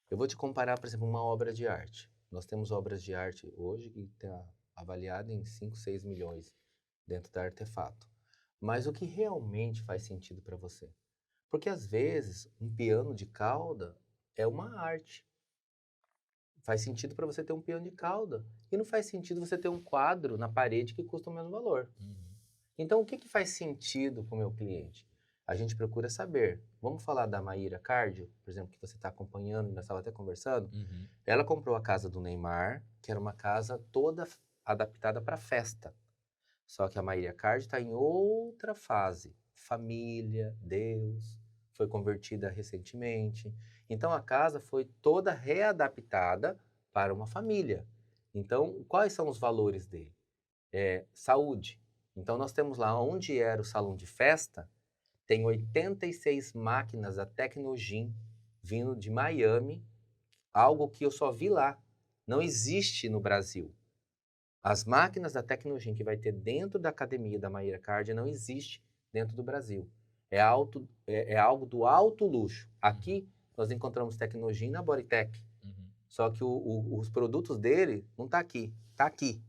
Eu vou te comparar, por exemplo, uma obra de arte. Nós temos obras de arte hoje que está avaliada em 5, 6 milhões dentro da Artefato. Mas o que realmente faz sentido para você? Porque às vezes um piano de cauda é uma arte. Faz sentido para você ter um piano de cauda. E não faz sentido você ter um quadro na parede que custa o mesmo valor. Uhum. Então, o que que faz sentido para o meu cliente? A gente procura saber. Vamos falar da Maíra Cardio, por exemplo, que você está acompanhando, nós estava até conversando. Uhum. Ela comprou a casa do Neymar, que era uma casa toda adaptada para festa. Só que a Maíra Cardio está em outra fase. Família, Deus, foi convertida recentemente. Então a casa foi toda readaptada para uma família. Então, quais são os valores dele? Saúde. Então nós temos lá onde era o salão de festa, tem 86 máquinas da Tecnogym vindo de Miami, algo que eu só vi lá. Não existe no Brasil. As máquinas da Tecnogym que vai ter dentro da academia da Maíra Cardia não existe dentro do Brasil. É algo do alto luxo. Aqui nós encontramos Tecnogym na Bodytech. Uhum. Só que os produtos dele não está aqui, está aqui.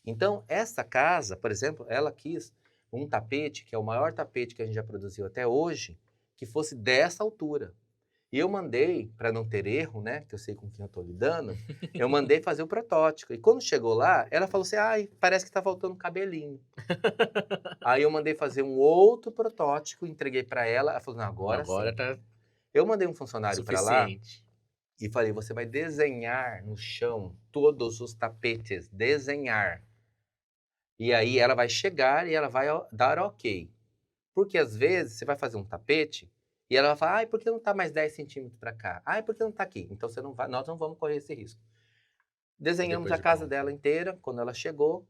Então, essa casa, por exemplo, ela quis um tapete, que é o maior tapete que a gente já produziu até hoje, que fosse dessa altura. E eu mandei, para não ter erro, né, que eu sei com quem eu estou lidando, eu mandei fazer o protótipo. E quando chegou lá, ela falou assim, ai, parece que está faltando um cabelinho. Aí eu mandei fazer um outro protótipo, entreguei para ela, ela falou, não, agora Agora sim. tá Eu mandei um funcionário para lá, suficiente. e falei, você vai desenhar no chão todos os tapetes, desenhar. E aí ela vai chegar e ela vai dar ok. Porque às vezes você vai fazer um tapete e ela vai falar, ai, por que não está mais 10 centímetros para cá? Ai, por que não está aqui? Então você não vai, nós não vamos correr esse risco. Desenhamos Depois a de casa pronto. dela inteira, quando ela chegou,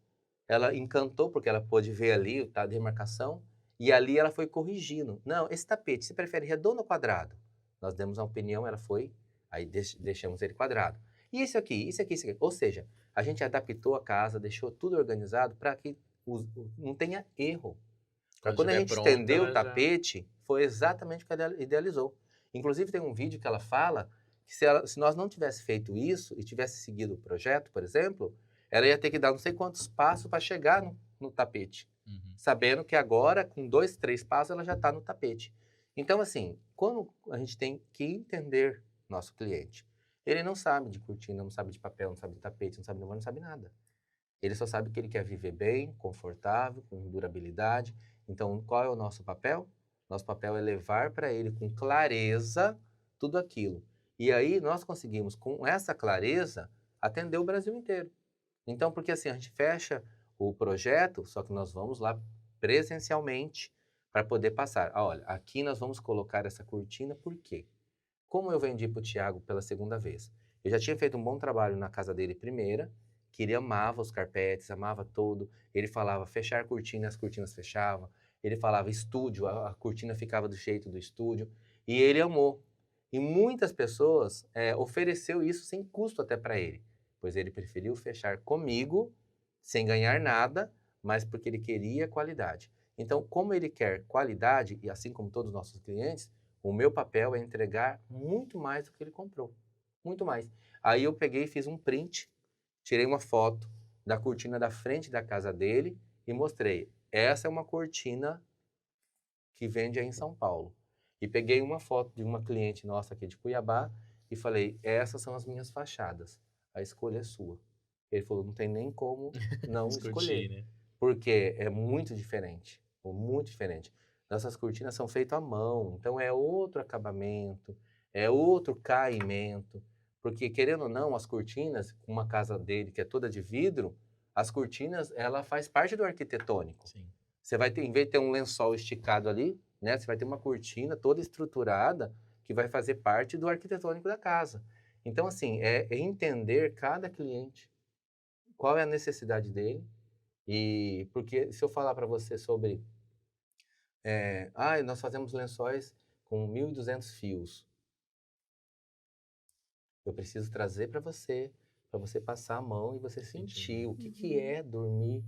ela encantou, porque ela pôde ver ali a demarcação, e ali ela foi corrigindo. Não, esse tapete, você prefere redondo ou quadrado? Nós demos uma opinião, ela foi, aí deixamos ele quadrado. E isso aqui, isso aqui, isso aqui. Ou seja, a gente adaptou a casa, deixou tudo organizado para que não tenha erro. Para Quando quando a estiver gente pronto, estendeu o ela já... tapete, foi exatamente o que ela idealizou. Inclusive, tem um vídeo que ela fala que se nós não tivesse feito isso e tivesse seguido o projeto, por exemplo, ela ia ter que dar não sei quantos passos para chegar no tapete, Uhum. sabendo que agora, com 2, 3 passos, ela já está no tapete. Então, assim, quando a gente tem que entender nosso cliente, ele não sabe de cortina, não sabe de papel, não sabe de tapete, não sabe de não sabe nada. Ele só sabe que ele quer viver bem, confortável, com durabilidade. Então, qual é o nosso papel? Nosso papel é levar para ele com clareza tudo aquilo. E aí nós conseguimos, com essa clareza, atender o Brasil inteiro. Então, porque assim, a gente fecha o projeto, só que nós vamos lá presencialmente para poder passar. Ah, olha, aqui nós vamos colocar essa cortina, por quê? Como eu vendi para o Thiago pela segunda vez? Eu já tinha feito um bom trabalho na casa dele primeira, que ele amava os carpetes, amava tudo. Ele falava fechar cortina, as cortinas fechavam. Ele falava estúdio, a cortina ficava do jeito do estúdio. E ele amou. E muitas pessoas ofereceu isso sem custo até para ele, pois ele preferiu fechar comigo, sem ganhar nada, mas porque ele queria qualidade. Então, como ele quer qualidade, e assim como todos os nossos clientes, o meu papel é entregar muito mais do que ele comprou. Muito mais. Aí eu peguei e fiz um print, tirei uma foto da cortina da frente da casa dele e mostrei. Essa é uma cortina que vende aí em São Paulo. E peguei uma foto de uma cliente nossa aqui de Cuiabá e falei, essas são as minhas fachadas. A escolha é sua. Ele falou, não tem nem como não escolher. Né? Porque é muito diferente. Muito diferente. Nossas cortinas são feitas à mão, então é outro acabamento, é outro caimento. Porque, querendo ou não, as cortinas, uma casa dele que é toda de vidro, as cortinas, ela faz parte do arquitetônico. Sim. Você vai ter, em vez de ter um lençol esticado ali, né, você vai ter uma cortina toda estruturada que vai fazer parte do arquitetônico da casa. Então, assim, é entender cada cliente, qual é a necessidade dele, e porque se eu falar para você sobre, nós fazemos lençóis com 1.200 fios, eu preciso trazer para você passar a mão e você sentir o que é dormir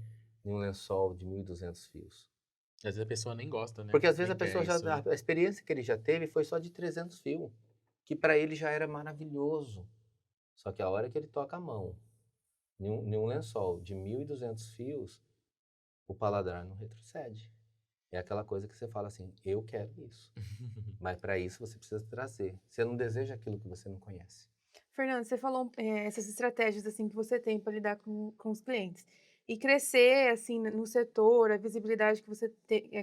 em um lençol de 1.200 fios. Às vezes a pessoa nem gosta, né? Porque às vezes Nem a pessoa quer isso. a experiência que ele já teve foi só de 300 fios, que para ele já era maravilhoso. Só que a hora que ele toca a mão em um lençol de 1.200 fios, o paladar não retrocede. É aquela coisa que você fala assim, eu quero isso. Mas para isso você precisa trazer. Você não deseja aquilo que você não conhece. Fernando, você falou, essas estratégias, assim, que você tem para lidar com os clientes. E crescer, assim, no setor, a visibilidade que você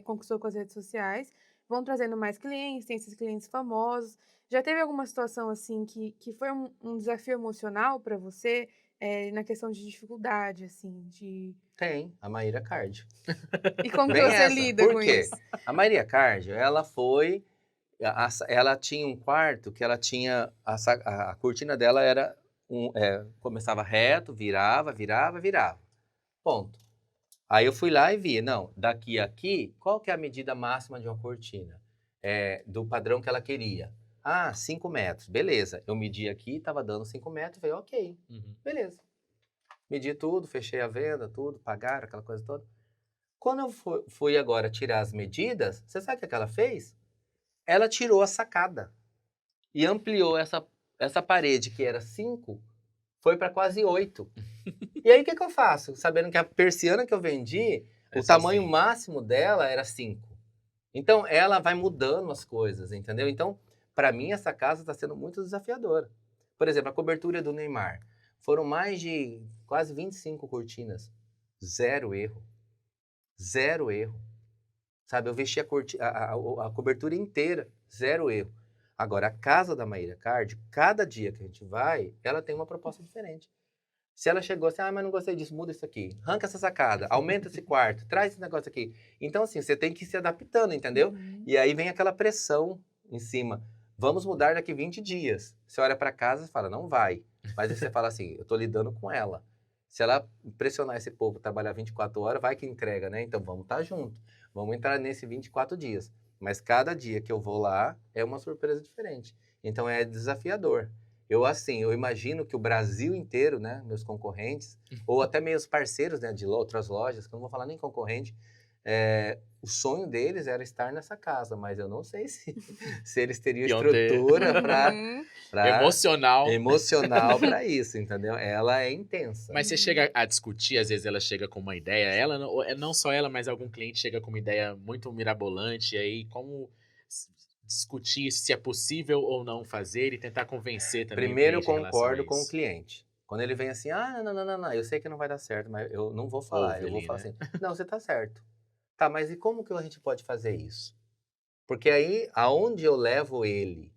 conquistou com as redes sociais, vão trazendo mais clientes, tem esses clientes famosos. Já teve alguma situação, assim, que foi um desafio emocional para você, na questão de dificuldade, assim, de... Tem, a Maíra Card. E como que Bem você essa. lida Por com quê? isso? A Maria Card, ela foi... Ela tinha um quarto que ela tinha... A cortina dela era... começava reto, virava, virava, virava. Ponto. Aí eu fui lá e vi, não, daqui a aqui, qual que é a medida máxima de uma cortina? Do padrão que ela queria. 5 metros, beleza. Eu medi aqui, estava dando 5 metros, falei, ok, beleza. Medi tudo, fechei a venda, tudo, pagaram, aquela coisa toda. Quando eu fui agora tirar as medidas, você sabe o que ela fez? Ela tirou a sacada e ampliou essa parede que era 5, foi para quase 8. E aí o que eu faço? Sabendo que a persiana que eu vendi, o tamanho máximo dela era 5. Então ela vai mudando as coisas, entendeu? Então, para mim, essa casa está sendo muito desafiadora. Por exemplo, a cobertura do Neymar. Foram mais de quase 25 cortinas. Zero erro. Zero erro. Sabe, eu vesti a cobertura inteira, zero erro. Agora, a casa da Maíra Card, cada dia que a gente vai, ela tem uma proposta diferente. Se ela chegou assim, mas não gostei disso, muda isso aqui. Arranca essa sacada, aumenta esse quarto, traz esse negócio aqui. Então, assim, você tem que ir se adaptando, entendeu? E aí vem aquela pressão em cima. Vamos mudar daqui 20 dias. Você olha para casa e fala, não vai. Mas aí você fala assim, eu tô lidando com ela. Se ela pressionar esse povo trabalhar 24 horas, vai que entrega, né? Então vamos estar junto. Vamos entrar nesse 24 dias. Mas cada dia que eu vou lá é uma surpresa diferente. Então é desafiador. Eu imagino que o Brasil inteiro, né, meus concorrentes, ou até meus parceiros, né, de outras lojas, que eu não vou falar nem concorrente, o sonho deles era estar nessa casa, mas eu não sei se eles teriam estrutura emocional para isso, entendeu? Ela é intensa. Mas você chega a discutir, às vezes ela chega com uma ideia, ela não só ela, mas algum cliente chega com uma ideia muito mirabolante, e aí como discutir se é possível ou não fazer e tentar convencer também Primeiro o eu cliente em relação a concordo com o isso. cliente. Quando ele vem assim, não, eu sei que não vai dar certo, mas eu não vou falar. Ouve Eu vou ali, falar né? assim, não, você tá certo. Tá, mas e como que a gente pode fazer isso? Porque aí, aonde eu levo ele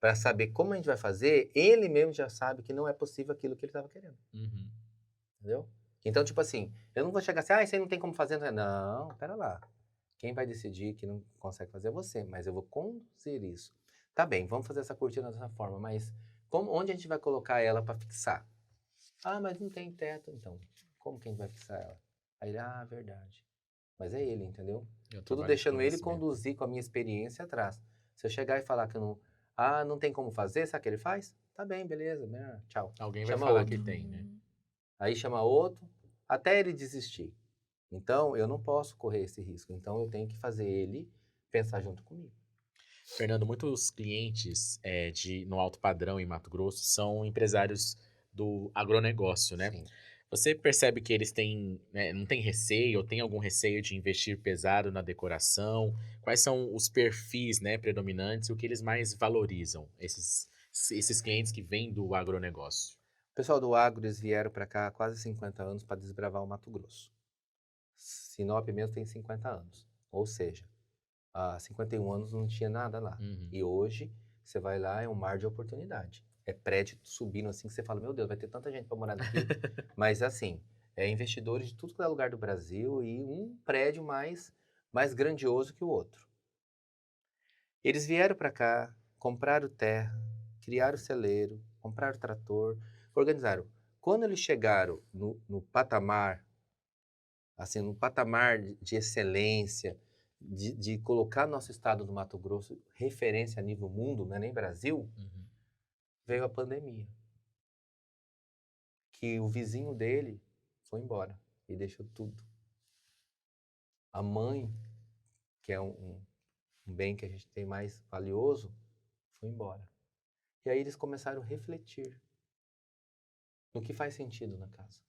para saber como a gente vai fazer, ele mesmo já sabe que não é possível aquilo que ele estava querendo, Uhum. entendeu? Então, tipo assim, eu não vou chegar assim, ah, isso aí não tem como fazer. Não, pera lá. Quem vai decidir que não consegue fazer é você, mas eu vou conduzir isso. Tá bem, vamos fazer essa cortina dessa forma, mas onde a gente vai colocar ela para fixar? Ah, mas não tem teto, então. Como que a gente vai fixar ela? Aí ele, ah, verdade. Mas é ele, entendeu? É o Tudo trabalho de deixando ele convencimento. conduzir com a minha experiência atrás. Se eu chegar e falar que eu não, ah, não tem como fazer, sabe o que ele faz? Tá bem, beleza, né? Tchau. Alguém vai Chama falar que outro. tem, né? Aí chama outro, até ele desistir. Então, eu não posso correr esse risco. Então, eu tenho que fazer ele pensar junto comigo. Fernando, muitos clientes no alto padrão em Mato Grosso são empresários do agronegócio, né? Sim. Você percebe que eles têm, né, não têm receio ou tem algum receio de investir pesado na decoração? Quais são os perfis, né, predominantes e o que eles mais valorizam, esses clientes que vêm do agronegócio? O pessoal do agro, eles vieram para cá há quase 50 anos para desbravar o Mato Grosso. Sinop mesmo tem 50 anos. Ou seja, há 51 anos não tinha nada lá. Uhum. E hoje, você vai lá, é um mar de oportunidade. É prédio subindo assim que você fala, meu Deus, vai ter tanta gente para morar aqui. Mas assim, é investidores de tudo que é lugar do Brasil e um prédio mais grandioso que o outro. Eles vieram para cá, compraram terra, criaram celeiro, compraram trator, organizaram. Quando eles chegaram no patamar, assim, no patamar de excelência, de colocar nosso estado do Mato Grosso referência a nível mundo, não é nem Brasil, Uhum. veio a pandemia. Que o vizinho dele foi embora e deixou tudo. A mãe, que é um bem que a gente tem mais valioso, foi embora. E aí eles começaram a refletir no que faz sentido na casa,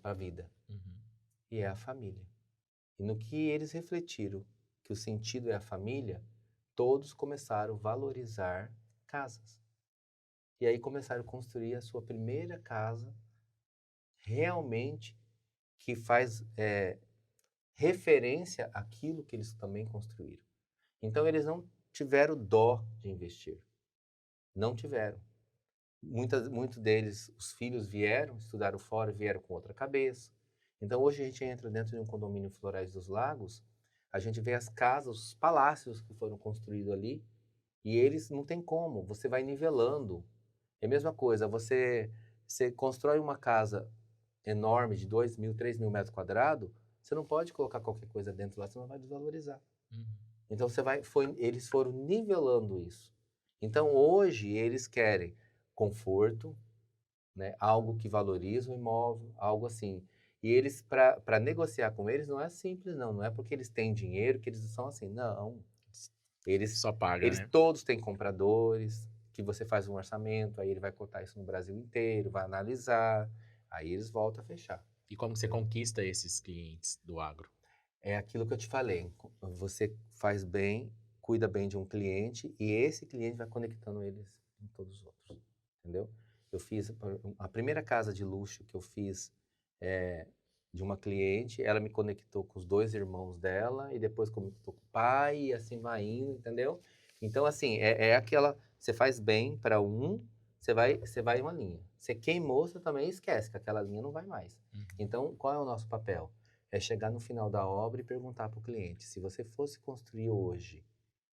para a vida, Uhum. e é a família. E no que eles refletiram que o sentido é a família, todos começaram a valorizar casas. E aí começaram a construir a sua primeira casa realmente que faz referência àquilo que eles também construíram. Então eles não tiveram dó de investir. Não tiveram. Muitos deles, os filhos vieram, estudaram fora, vieram com outra cabeça. Então hoje a gente entra dentro de um condomínio Florais dos Lagos, a gente vê as casas, os palácios que foram construídos ali, e eles não tem como, você vai nivelando. É a mesma coisa, você constrói uma casa enorme de 2.000, 3.000 metros quadrados, você não pode colocar qualquer coisa dentro lá, senão vai desvalorizar. Uhum. Então eles foram nivelando isso. Então hoje eles querem conforto, né, algo que valoriza o imóvel, algo assim. E eles, para negociar com eles, não é simples, não. Não é porque eles têm dinheiro que eles são assim. Não. Eles, Só paga, eles né? todos têm compradores, que você faz um orçamento, aí ele vai cotar isso no Brasil inteiro, vai analisar, aí eles voltam a fechar. E como você conquista esses clientes do agro? É aquilo que eu te falei. Você faz bem, cuida bem de um cliente e esse cliente vai conectando eles com todos os outros, entendeu? Eu fiz a primeira casa de luxo que eu fiz de uma cliente, ela me conectou com os dois irmãos dela e depois conectou com o pai e assim vai indo, entendeu? Então, assim, é aquela, você faz bem para um, você vai em uma linha. Você queimou, você também esquece que aquela linha não vai mais. Uhum. Então, qual é o nosso papel? É chegar no final da obra e perguntar para o cliente, se você fosse construir hoje,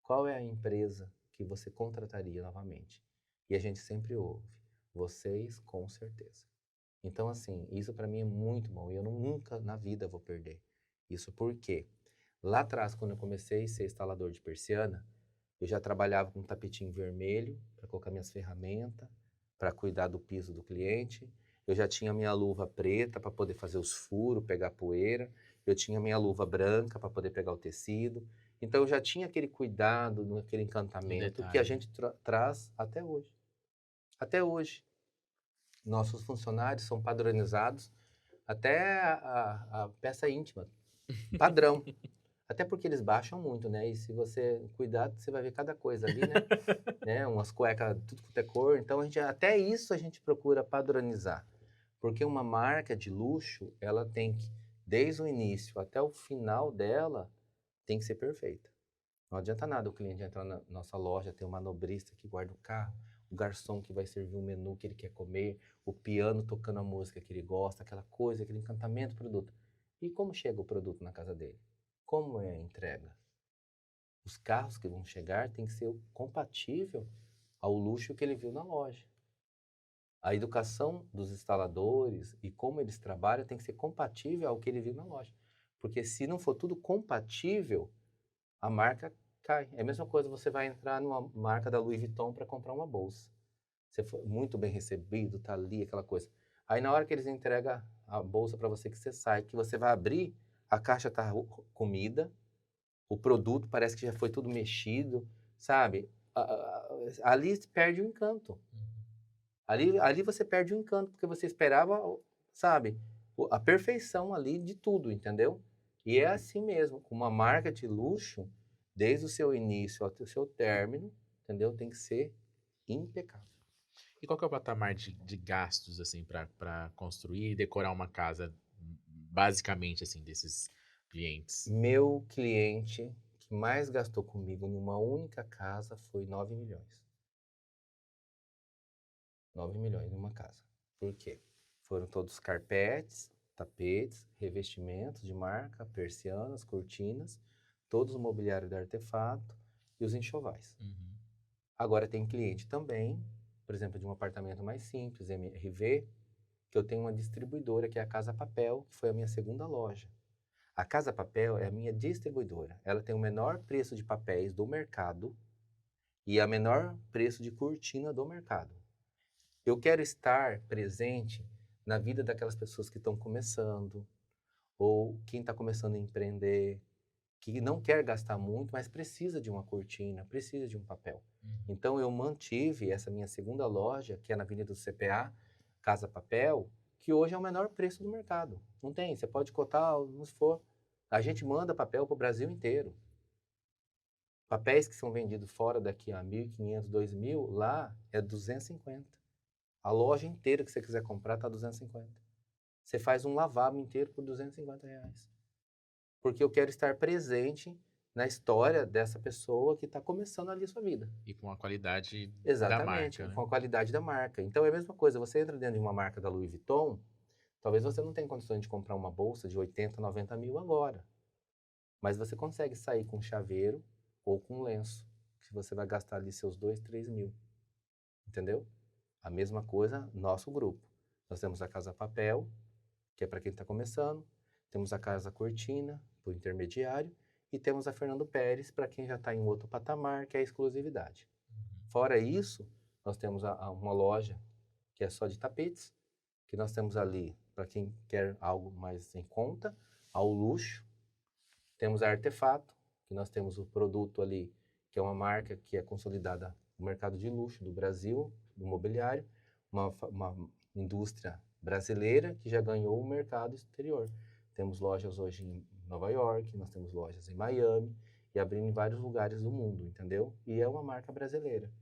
qual é a empresa que você contrataria novamente? E a gente sempre ouve, vocês com certeza. Então, assim, isso para mim é muito bom e eu nunca na vida vou perder. Isso porque lá atrás, quando eu comecei a ser instalador de persiana, eu já trabalhava com um tapetinho vermelho para colocar minhas ferramentas, para cuidar do piso do cliente. Eu já tinha minha luva preta para poder fazer os furos, pegar poeira. Eu tinha minha luva branca para poder pegar o tecido. Então eu já tinha aquele cuidado, aquele No encantamento que a detalhe, né? gente traz até hoje. Até hoje. Nossos funcionários são padronizados até a peça íntima, padrão. Até porque eles baixam muito, né? E se você cuidar, você vai ver cada coisa ali, né? Umas cuecas, tudo quanto é cor. Então, até isso a gente procura padronizar. Porque uma marca de luxo, ela tem que, desde o início até o final dela, tem que ser perfeita. Não adianta nada o cliente entrar na nossa loja, ter o manobrista que guarda o carro, o garçom que vai servir o menu que ele quer comer, o piano tocando a música que ele gosta, aquela coisa, aquele encantamento do produto. E como chega o produto na casa dele? Como é a entrega? Os carros que vão chegar têm que ser compatível ao luxo que ele viu na loja. A educação dos instaladores e como eles trabalham tem que ser compatível ao que ele viu na loja. Porque se não for tudo compatível, a marca cai. É a mesma coisa, você vai entrar numa marca da Louis Vuitton para comprar uma bolsa. Você foi muito bem recebido, tá ali, aquela coisa. Aí na hora que eles entregam a bolsa para você, que você sai, que você vai abrir, a caixa tá comida, o produto parece que já foi tudo mexido, sabe? Ali perde o encanto. Ali você perde o encanto, porque você esperava, sabe, a perfeição ali de tudo, entendeu? E é assim mesmo, com uma marca de luxo, desde o seu início até o seu término, entendeu? Tem que ser impecável. E qual que é o patamar de gastos, assim, para construir e decorar uma casa, basicamente, assim, desses clientes? Meu cliente que mais gastou comigo numa única casa foi 9 milhões. 9 milhões numa casa. Por quê? Foram todos carpetes, tapetes, revestimentos de marca, persianas, cortinas, todos o mobiliário de artefato e os enxovais. Uhum. Agora tem cliente também, por exemplo, de um apartamento mais simples, MRV, que eu tenho uma distribuidora que é a Casa Papel, que foi a minha segunda loja. A Casa Papel é a minha distribuidora. Ela tem o menor preço de papéis do mercado e a menor preço de cortina do mercado. Eu quero estar presente na vida daquelas pessoas que estão começando, ou quem está começando a empreender, que não quer gastar muito, mas precisa de uma cortina, precisa de um papel. Então eu mantive essa minha segunda loja, que é na Avenida do CPA, Casa Papel, que hoje é o menor preço do mercado. Não tem, você pode cotar, se for. A gente manda papel para o Brasil inteiro. Papéis que são vendidos fora daqui a 1.500, 2.000, lá é 250. A loja inteira que você quiser comprar está 250. Você faz um lavabo inteiro por R$ 250. Porque eu quero estar presente na história dessa pessoa que está começando ali a sua vida. E com a qualidade da Exatamente, marca, né? com a qualidade da marca. Então é a mesma coisa, você entra dentro de uma marca da Louis Vuitton, talvez você não tenha condições de comprar uma bolsa de 80, 90 mil agora. Mas você consegue sair com chaveiro ou com lenço, que você vai gastar ali seus 2, 3 mil. Entendeu? A mesma coisa, nosso grupo. Nós temos a Casa Papel, que é para quem está começando, temos a Casa Cortina, para o intermediário, e temos a Fernando Pérez, para quem já está em outro patamar, que é a exclusividade. Fora isso, nós temos uma loja que é só de tapetes, que nós temos ali, para quem quer algo mais em conta, ao luxo. Temos a Artefato, que nós temos o produto ali, que é uma marca que é consolidada no mercado de luxo do Brasil, do mobiliário, uma indústria brasileira que já ganhou o mercado exterior. Temos lojas hoje em Nova York, nós temos lojas em Miami e abrindo em vários lugares do mundo, entendeu? E é uma marca brasileira.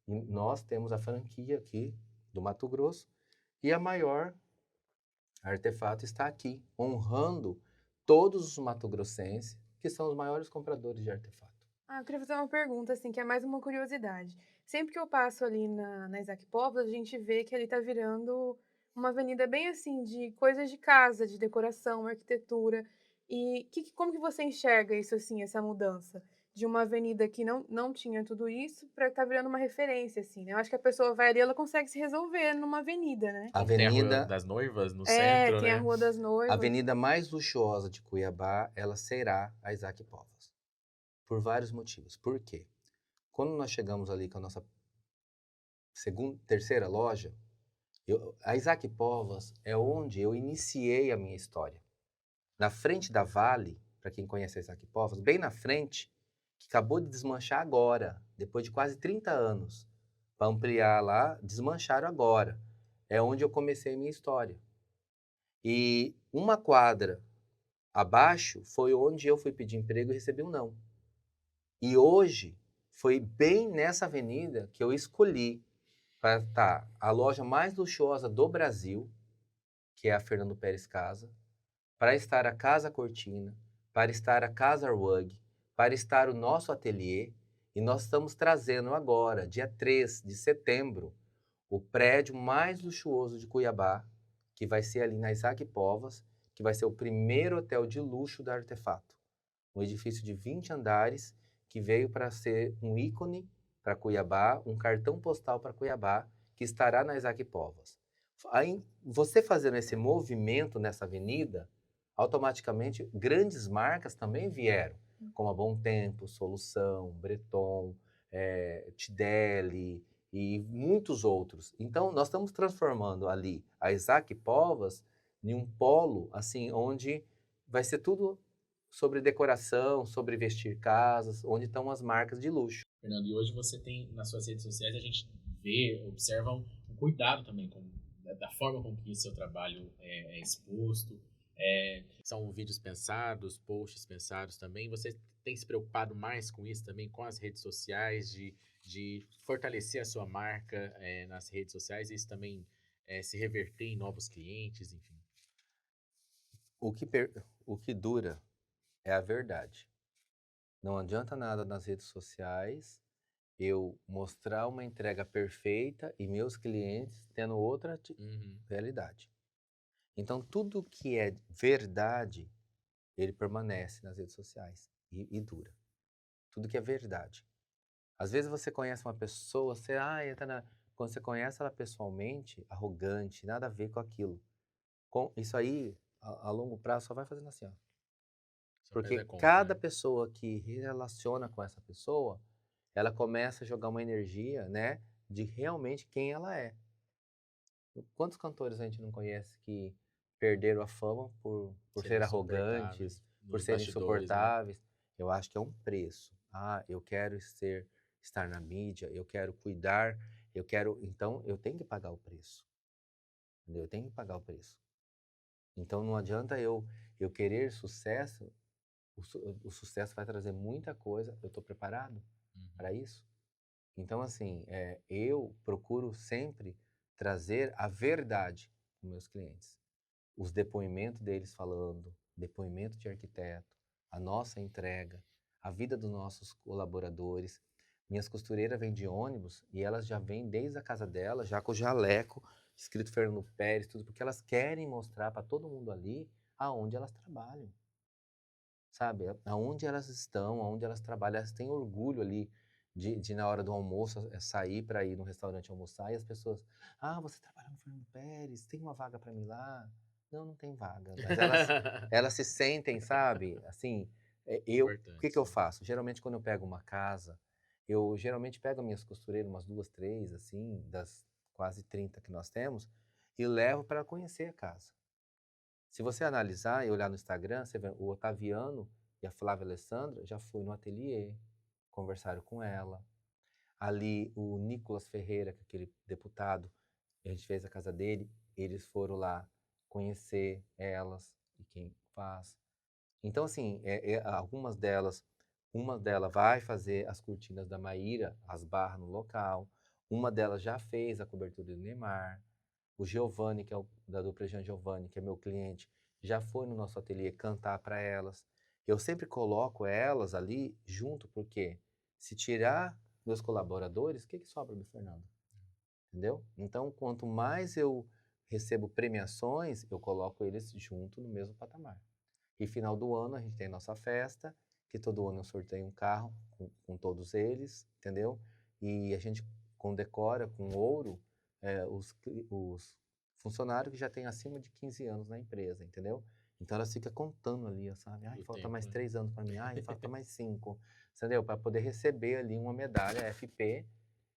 E nós temos a franquia aqui do Mato Grosso e a maior Artefato está aqui, honrando todos os mato-grossenses, que são os maiores compradores de artefato. Ah, eu queria fazer uma pergunta, assim, que é mais uma curiosidade. Sempre que eu passo ali na Isaac Povos, a gente vê que ali tá virando uma avenida bem assim, de coisas de casa, de decoração, arquitetura. E como que você enxerga isso, assim, essa mudança? De uma avenida que não tinha tudo isso para tá virando uma referência, assim, né? Eu acho que a pessoa vai ali, ela consegue se resolver numa avenida, né? Tem a Rua Avenida, das Noivas no É, centro, tem a né? Rua das a Noivas. avenida mais luxuosa de Cuiabá, ela será a Isaac Povos. Por vários motivos. Por quê? Quando nós chegamos ali com a nossa terceira loja, a Isaac Povos é onde eu iniciei a minha história. Na frente da Vale, para quem conhece a Isaac Povos, bem na frente, que acabou de desmanchar agora, depois de quase 30 anos, para ampliar lá, desmancharam agora. É onde eu comecei a minha história. E uma quadra abaixo foi onde eu fui pedir emprego e recebi um não. E hoje foi bem nessa avenida que eu escolhi para estar a loja mais luxuosa do Brasil, que é a Fernando Pérez Casa, para estar a Casa Cortina, para estar a Casa Rug, para estar o nosso ateliê. E nós estamos trazendo agora, dia 3 de setembro, o prédio mais luxuoso de Cuiabá, que vai ser ali na Isaac Povas, que vai ser o primeiro hotel de luxo da Artefato. Um edifício de 20 andares, que veio para ser um ícone para Cuiabá, um cartão postal para Cuiabá, que estará na Isaac Povas. Aí, você fazendo esse movimento nessa avenida, automaticamente grandes marcas também vieram, como a Bom Tempo, Solução, Breton, Tideli e muitos outros. Então, nós estamos transformando ali a Isaac Povas em um polo, assim, onde vai ser tudo sobre decoração, sobre vestir casas, onde estão as marcas de luxo. Fernando, e hoje você tem nas suas redes sociais, a gente vê, observa um cuidado também da forma com que o seu trabalho é exposto. São vídeos pensados, posts pensados também. Você tem se preocupado mais com isso também, com as redes sociais, de fortalecer a sua marca nas redes sociais e isso também se reverter em novos clientes, enfim. O que dura é a verdade. Não adianta nada nas redes sociais eu mostrar uma entrega perfeita e meus clientes tendo outra realidade. Então, tudo que é verdade, ele permanece nas redes sociais e dura. Tudo que é verdade. Às vezes você conhece uma pessoa, quando você conhece ela pessoalmente, arrogante, nada a ver com aquilo. Isso aí, a longo prazo, só vai fazendo assim, ó. Só perde Porque a conta, cada né? pessoa que relaciona com essa pessoa, ela começa a jogar uma energia, né, de realmente quem ela é. Quantos cantores a gente não conhece que perderam a fama por Serem ser insuportáveis arrogantes, por nos serem bastidores, né? insuportáveis? Eu acho que é um preço. Ah, eu quero estar na mídia, eu quero cuidar, então eu tenho que pagar o preço. Entendeu? Eu tenho que pagar o preço. Então não adianta eu querer sucesso, o sucesso vai trazer muita coisa, eu estou preparado para isso? Então, assim, eu procuro sempre trazer a verdade para os meus clientes. Os depoimentos deles falando, depoimento de arquiteto, a nossa entrega, a vida dos nossos colaboradores. Minhas costureiras vêm de ônibus e elas já vêm desde a casa delas, já com o jaleco, escrito Fernando Pérez, tudo, porque elas querem mostrar para todo mundo ali aonde elas trabalham. Sabe, aonde elas estão, aonde elas trabalham, elas têm orgulho ali de na hora do almoço, sair para ir no restaurante almoçar e as pessoas, você trabalha no Fernando Pérez, tem uma vaga para mim lá? Não, não tem vaga, mas elas se sentem, sabe, assim, o que Importante, que eu sim. faço? Geralmente quando eu pego uma casa, eu geralmente pego as minhas costureiras, umas 2, 3, assim, das quase 30 que nós temos, e levo para conhecer a casa. Se você analisar e olhar no Instagram, você vê o Otaviano e a Flávia Alessandra já foi no ateliê, conversaram com ela. Ali o Nicolas Ferreira, que é aquele deputado, a gente fez a casa dele, eles foram lá conhecer elas e quem faz. Então, assim, algumas delas, uma delas vai fazer as cortinas da Maíra, as barras no local, uma delas já fez a cobertura do Neymar, o Giovanni, que é da dupla Jean Giovanni, que é meu cliente, já foi no nosso ateliê cantar para elas. Eu sempre coloco elas ali junto, porque se tirar meus colaboradores, o que sobra do Fernando? Entendeu? Então, quanto mais eu recebo premiações, eu coloco eles junto no mesmo patamar. E final do ano a gente tem nossa festa, que todo ano eu sorteio um carro com todos eles, entendeu? E a gente condecora com ouro os funcionários que já têm acima de 15 anos na empresa, entendeu? Então elas ficam contando ali, sabe? Ai, Do falta tempo, mais né? 3 anos para mim, ai, falta mais 5, entendeu? Para poder receber ali uma medalha FP,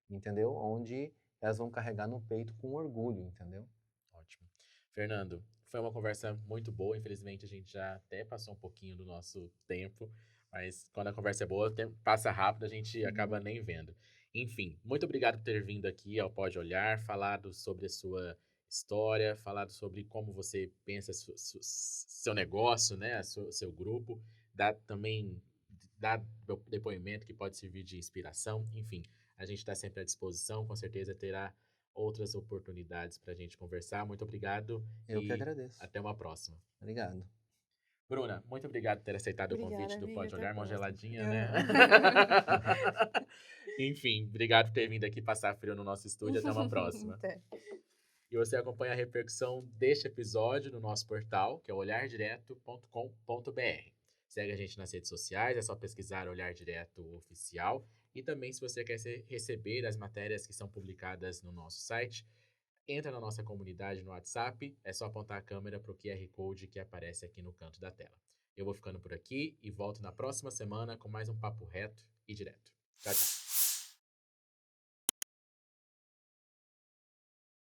entendeu? Onde elas vão carregar no peito com orgulho, entendeu? Ótimo. Fernando, foi uma conversa muito boa. Infelizmente, a gente já até passou um pouquinho do nosso tempo, mas quando a conversa é boa, o tempo passa rápido, a gente acaba nem vendo. Enfim, muito obrigado por ter vindo aqui ao Pode Olhar, falado sobre a sua história, falado sobre como você pensa seu negócio, né, seu grupo, dá depoimento que pode servir de inspiração. Enfim, a gente está sempre à disposição, com certeza terá outras oportunidades para a gente conversar. Muito obrigado Eu que e agradeço. até uma próxima. Obrigado. Bruna, muito obrigado por ter aceitado o Obrigada, convite do amiga. Pode Até a Olhar, mão próxima. geladinha, né? Enfim, obrigado por ter vindo aqui passar frio no nosso estúdio. Até uma próxima. Até. E você acompanha a repercussão deste episódio no nosso portal, que é olhardireto.com.br. Segue a gente nas redes sociais, é só pesquisar Olhar Direto Oficial. E também, se você quer receber as matérias que são publicadas no nosso site, entra na nossa comunidade no WhatsApp, é só apontar a câmera para o QR Code que aparece aqui no canto da tela. Eu vou ficando por aqui e volto na próxima semana com mais um papo reto e direto. Tchau, tchau.